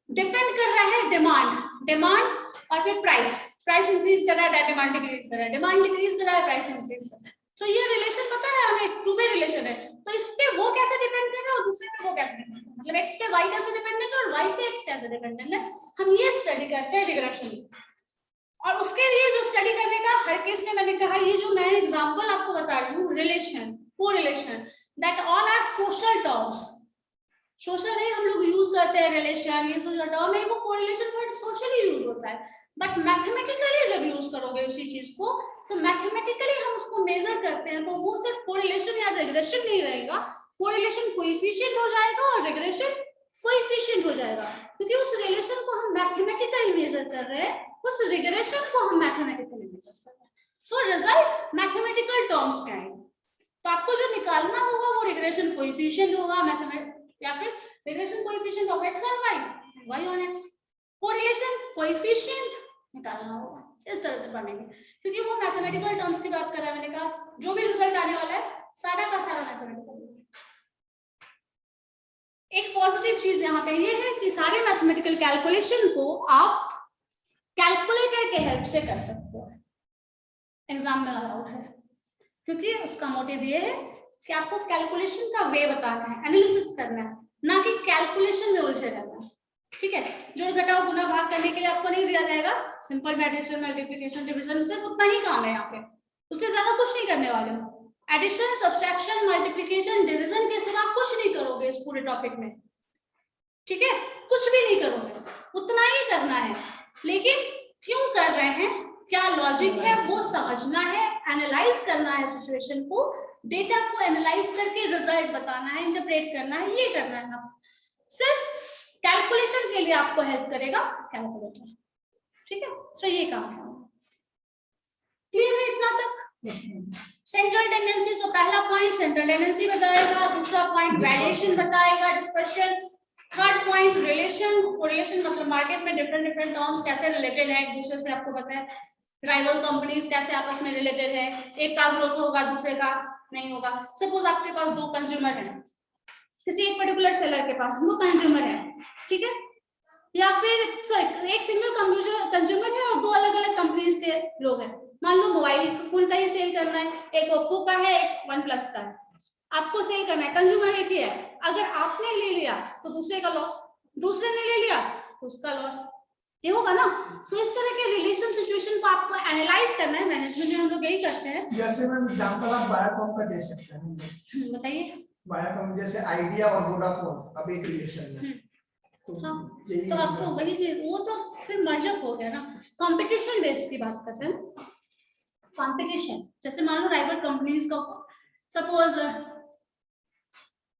डिपेंड कर रहा है डिमांड और फिर प्राइस इंक्रीज कर रहा है, डिमांड डिक्रीज कर रहा है, डिमांड डिक्रीज कर रहा है, प्राइस इंक्रीज कर रहा है। तो ये रिलेशन पता है हमें, टू वे रिलेशन है। तो इस पे वो कैसे डिपेंड कर रहा है और दूसरे पे वो कैसे डिपेंड कर रहा है, मतलब x पे y कैसे डिपेंडेंट है और y पे x कैसे डिपेंडेंट है, हम ये स्टडी करते हैं रिग्रेशन। और उसके लिए जो स्टडी करने का हर केस में मैंने कहा, ये जो मैं एग्जांपल आपको बता रही हूँ relation correlation, that all are social terms. Social नहीं हम लोग यूज करते हैं रिलेशन, ये जो टर्म है वो कोरिलेशन वर्ड सोशली यूज होता है, बट मैथमेटिकली जब यूज करोगे उसी चीज को तो मैथमेटिकली हम उसको मेजर करते हैं, तो वो सिर्फ कोरिलेशन या रिग्रेशन नहीं रहेगा, कोरिलेशन कोएफिशिएंट हो जाएगा और रिग्रेशन कोएफिशिएंट हो जाएगा, क्योंकि उस रिलेशन को हम मैथमेटिकली मेजर कर रहे हैं, उस रिग्रेशन को हम मैथमेटिकली मेजर कर रहे हैं। सो रिजल्ट मैथमेटिकल टर्म्स में आएगा। तो आपको जो निकालना होगा वो रिग्रेशन कोएफिशिएंट होगा, मैथमेटिक या फिर regression coefficient of x on y, y on x, correlation coefficient निकालना होगा। इस तरह से पढ़ेंगे, क्योंकि वो मैथमेटिकल टर्म्स की बात कर रहा है। मैंने कहा जो भी रिजल्ट आने वाला है सारा का सारा मैथमेटिकल एक पॉजिटिव चीज यहाँ पे ये है कि सारे मैथमेटिकल कैलकुलेशन को आप कैलकुलेटर के हेल्प से कर सकते हो, एग्जाम में अलाउड है, क्योंकि उसका मोटिव ये है कि आपको कैलकुलेशन का वे बताना है, एनालिसिस करना है, ना कि कैलकुलेशन में उलझे रहना है। ठीक है, जोड़ घटाव गुना भाग करने के लिए आपको नहीं दिया जाएगा, सिंपल एडिशन मल्टीप्लिकेशन डिवीजन सिर्फ उतना ही काम है यहाँ पे, उससे ज्यादा कुछ नहीं करने वाले हो। एडिशन सब्सट्रैक्शन मल्टीप्लिकेशन डिवीजन के सिवा कुछ नहीं करोगे इस पूरे टॉपिक में, ठीक है, कुछ भी नहीं करोगे, उतना ही करना है। लेकिन क्यों कर रहे हैं, क्या लॉजिक है वो समझना है, एनालाइज करना है सिचुएशन को, डेटा को एनालाइज करके रिजल्ट बताना है, इंटरप्रेट करना है, ये करना है। सिर्फ कैलकुलेशन के लिए आपको हेल्प करेगा कैलकुलेटर, ठीक है। सो ये काम है, क्लियर है इतना तक? सेंट्रल टेंडेंसी, सो पहला पॉइंट सेंट्रल टेंडेंसी बताएगा, दूसरा पॉइंट वैल्यूएशन बताएगा, dispersion, third point relation, correlation मतलब मार्केट में डिफरेंट टर्म्स कैसे रिलेटेड है एक दूसरे से, आपको पता है, राइवल कंपनीज कैसे आपस में रिलेटेड है, एक का ग्रोथ होगा दूसरे का नहीं होगा। सपोज आपके पास दो कंज्यूमर है, किसी एक पर्टिकुलर सेलर के पास दो कंज्यूमर है, ठीक है, या फिर एक सिंगल कंज्यूमर है और दो अलग अलग कंपनीज के लोग हैं। मान लो मोबाइल फोन का ही सेल करना है, एक ओप्पो का है एक OnePlus का है, आपको सेल करना है, कंज्यूमर एक ही है, अगर आपने ले लिया तो दूसरे का लॉस, दूसरे ने ले लिया तो उसका लॉस, ये होगा ना। सो इस तरह के रिलेशन सिचुएशन को आपको एनालाइज करना है, मैनेजमेंट में हम लोग यही करते हैं। जैसे मैम एग्जांपल आप वायाकॉम का दे सकते हैं, बताइए। वायाकॉम जैसे आइडिया और वोडाफोन अब एक रिलेशन में, तो अब तो वही चीज, वो तो फिर मर्जअप हो गया ना, कंपटीशन बेस्ड की बात करते हैं। कंपटीशन जैसे मान लो राइवल कंपनीज का, सपोज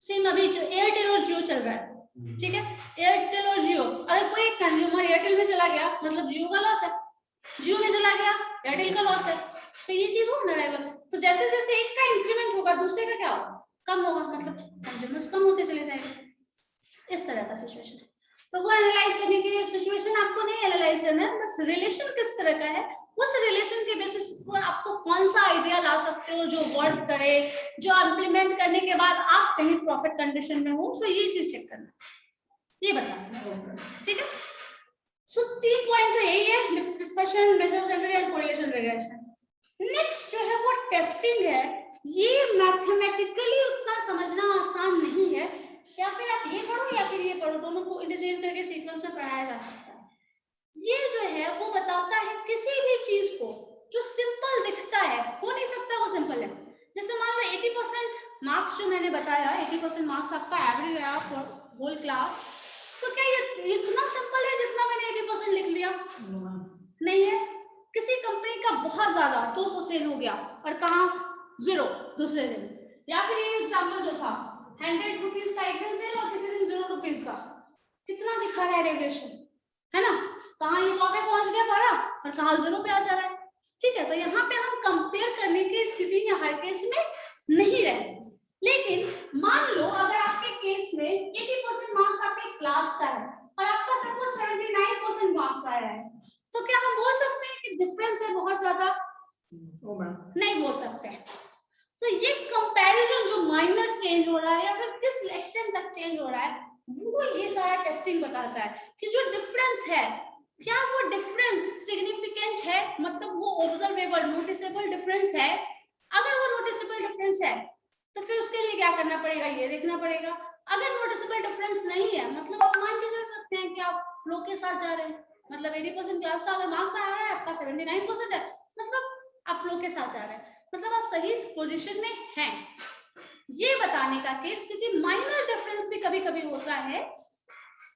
सिम अभी एयरटेल और जियो चल रहा है, ठीक है, एयरटेल और जियो, अगर कोई कंज्यूमर एयरटेल में चला गया मतलब जियो का लॉस है, जियो में चला गया एयरटेल का लॉस है, तो ये चीज हो ना राइवल। तो जैसे जैसे एक का इंक्रीमेंट होगा दूसरे का क्या होगा, कम होगा, मतलब कंज्यूमर्स कम होते चले जाएंगे, इस तरह का सिचुएशन है। तो वो एनालाइज करने के लिए सिचुएशन आपको नहीं एनालाइज करना है, बस रिलेशन किस तरह का है, उस रिलेशन के बेसिस पर आपको कौन सा आइडिया ला सकते हो जो वर्क करे, जो इम्प्लीमेंट करने के बाद आप कहीं प्रॉफिट कंडीशन में हो। सो ये चीज चेक करना, ये बताना, ठीक है। सो 3 पॉइंट तो यही है, dispersion, measure and correlation regression. Next जो है वो टेस्टिंग है। ये मैथमेटिकली उतना समझना आसान नहीं है, या फिर आप ये पढ़ो या फिर ये पढ़ो, दोनों को इंटरचेंज करके सीक्वेंस में पढ़ाया जा सकता है। ये जो है वो बताता है किसी भी चीज को जो सिंपल दिखता है, हो नहीं सकता वो सिंपल है। जैसे मान लो 80% मार्क्स जो मैंने बताया, 80% मार्क्स आपका एवरेज है फॉर होल क्लास, तो क्या ये इतना सिंपल है जितना मैंने 80% लिख लिया? नहीं है। किसी कंपनी का बहुत ज्यादा 200 सेल हो गया और कहा 0 दूसरे दिन, या फिर ये एग्जांपल जो था 100 रुपीज का एक दिन सेल और किसी दिन 0 रुपीज का, कितना दिखा रहा है डेविएशन, है ना, कहाँ ये 100 पे पहुंच गया भरा और कहाँ 0 पे आ जा रहा है, ठीक है। तो यहाँ पे हम कंपेयर करने की स्थिति में हर केस में नहीं रहते। लेकिन मान लो अगर आपके केस में 80% मार्क्स आपके क्लास का है और आपका सपोज 79% मार्क्स आया है, तो क्या हम बोल सकते हैं कि डिफरेंस है बहुत ज्यादा? नहीं बोल सकते। तो ये कंपैरिजन जो माइनर चेंज हो रहा है या फिर किस एक्सटेंट तक चेंज हो रहा है, वो ये सारा टेस्टिंग बताता है कि जो डिफरेंस है क्या वो डिफरेंस सिग्निफिकेंट है, मतलब वो ऑब्जर्वेबल नोटिसेबल डिफरेंस है। अगर वो नोटिसेबल डिफरेंस है तो फिर उसके लिए क्या करना पड़ेगा, ये देखना पड़ेगा। अगर नोटिसेबल डिफरेंस नहीं है, मतलब आप मान के चल सकते हैं कि आप फ्लो के साथ जा रहे हैं, मतलब 80% क्लास का अगर मार्क्स आ रहा है, आपका 79% है, मतलब आप फ्लो के साथ जा रहे हैं, मतलब आप सही पोजीशन में हैं। ये बताने का केस, क्योंकि माइनर डिफरेंस भी कभी कभी होता है,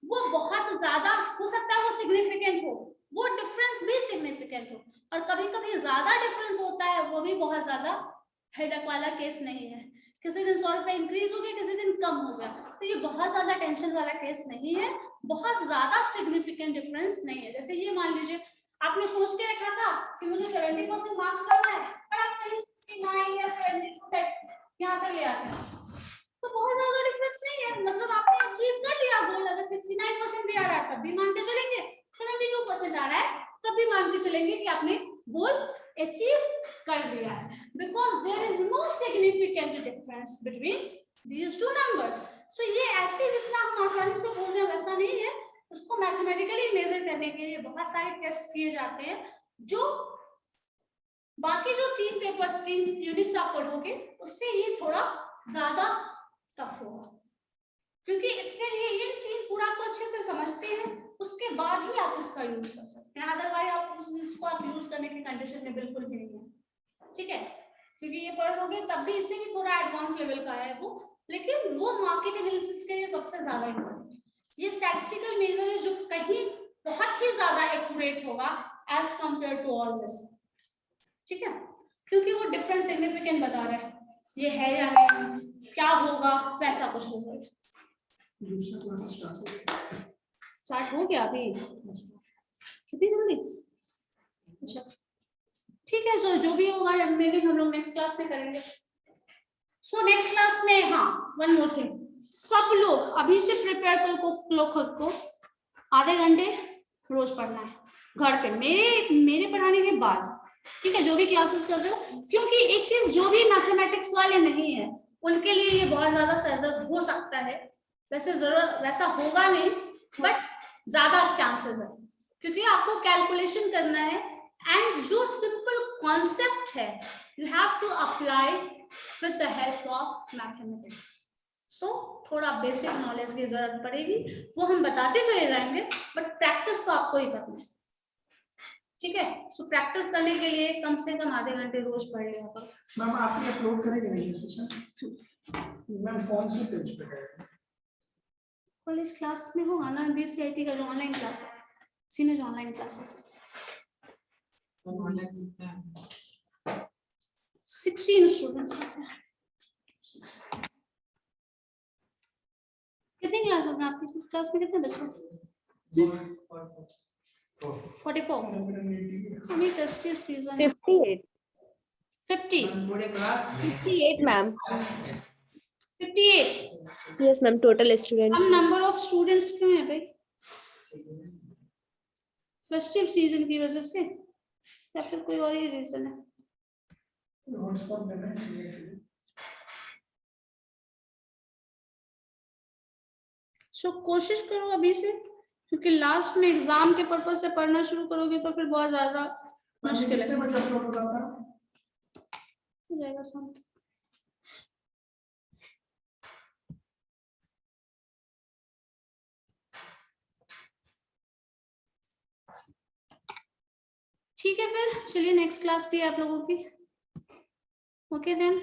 वो बहुत ज्यादा हो सकता है, वो सिग्निफिकेंट हो, वो डिफरेंस भी सिग्निफिकेंट हो, और कभी कभी ज्यादा डिफरेंस होता है, वो भी बहुत ज्यादा हेडक वाला केस नहीं है। किसी दिन 100 रुपए इंक्रीज हो गया, किसी दिन कम हो गया, तो ये बहुत ज्यादा टेंशन वाला केस नहीं है, बहुत ज्यादा सिग्निफिकेंट डिफरेंस नहीं है। जैसे ये मान लीजिए आपने सोच के रखा था कि मुझे 70% मार्क्स करना है, और आप कहीं 69 या 72 तक यहाँ तक ले आते हैं, तो बहुत ज्यादा डिफरेंस नहीं है, मतलब आपने अचीव कर लिया गोल। अगर 69% भी आ रहा है तब भी मान के चलेंगे, 72% आ रहा है तब भी मान के चलेंगे कि आपने गोल अचीव कर लिया है, because there is no significant difference between these two numbers. So ये ऐसे जितना हम आसानी से बोल रहे हैं वैसा नहीं है, इसको मैथमेटिकली मेजर करने के लिए बहुत सारे टेस्ट किए जाते हैं, जो बाकी जो 3 पेपर्स 3 यूनिट्स आप पढ़ोगे उससे ये थोड़ा ज्यादा टफ होगा, क्योंकि इसके लिए ये 3 पूरा आपको अच्छे से समझते हैं, उसके बाद ही आप इसका यूज कर सकते हैं, अदरवाइज आप इसको आप यूज करने की कंडीशन में बिल्कुल भी नहीं है। ठीक है, क्योंकि ये पढ़ोगे तब भी इससे भी थोड़ा एडवांस लेवल का है वो, लेकिन वो मार्केट एनालिसिस के लिए सबसे ज्यादा इम्पोर्टेंट है। ये स्टैटिस्टिकल मेजर है जो कहीं बहुत ही ज्यादा एक्यूरेट होगा as compare to all this. ठीक है, क्योंकि वो डिफरेंट सिग्निफिकेंट बता रहा है, ये है या नहीं, क्या होगा, वैसा कुछ रिजल्ट। दूसरा क्लास स्टार्ट हो गया अभी कितनी जल्दी? अच्छा ठीक है, सो जो भी होगा मे बी हम लोग नेक्स्ट क्लास में करेंगे। सो नेक्स्ट क्लास में हाँ वन मोर थिंग, सब लोग अभी से प्रिपेयर करो खुद को, आधे घंटे रोज पढ़ना है घर पे मेरे पढ़ाने के बाद। ठीक है, जो भी क्लासेस कर रहे हो, क्योंकि एक चीज जो भी मैथमेटिक्स वाले नहीं है उनके लिए ये बहुत ज्यादा सरदर्द हो सकता है, वैसे जरूरत वैसा होगा नहीं बट ज्यादा चांसेस है, क्योंकि आपको कैलकुलेशन करना है एंड जो सिंपल कॉन्सेप्ट है you have to apply with the help of mathematics. So थोड़ा बेसिक नॉलेज की जरूरत पड़ेगी, वो हम बताते चले जाएंगे बट प्रैक्टिस तो आपको ही करना है। ठीक है, सो प्रैक्टिस करने के लिए कम से कम आधे घंटे रोज पढ़ लिया करो। मैम आप ये अपलोड करेंगे नहीं सेशन? मैम कौन से पेज पे करेंगे? कॉलेज क्लास में होगा ना, बीसीआईटी का जो ऑनलाइन क्लास है, उसी में जो ऑनलाइन क्लासेस। तो ऑनलाइन कितना है? 16 स्टूडेंट्स हैं। कितनी क्लास है आपकी क्लास में, कितने बच्चे? 44। अभी फेस्टिव सीजन 58 50 पूरे class 58 ma'am. 58। Yes ma'am, total हम स्टूडेंट्स। नंबर ऑफ स्टूडेंट्स क्यों है भाई? फेस्टिव सीजन की वजह से या फिर कोई और ही रीजन है? हॉटस्पॉट देना है। सो कोशिश करो अभी से, क्योंकि लास्ट में एग्जाम के पर्पज से पढ़ना शुरू करोगे तो फिर बहुत ज्यादा मुश्किल है। कितने बजे अपलोड हो जाता है? हो जाएगा शाम तक। ठीक है, फिर चलिए नेक्स्ट क्लास भी है आप लोगों की। Okay then.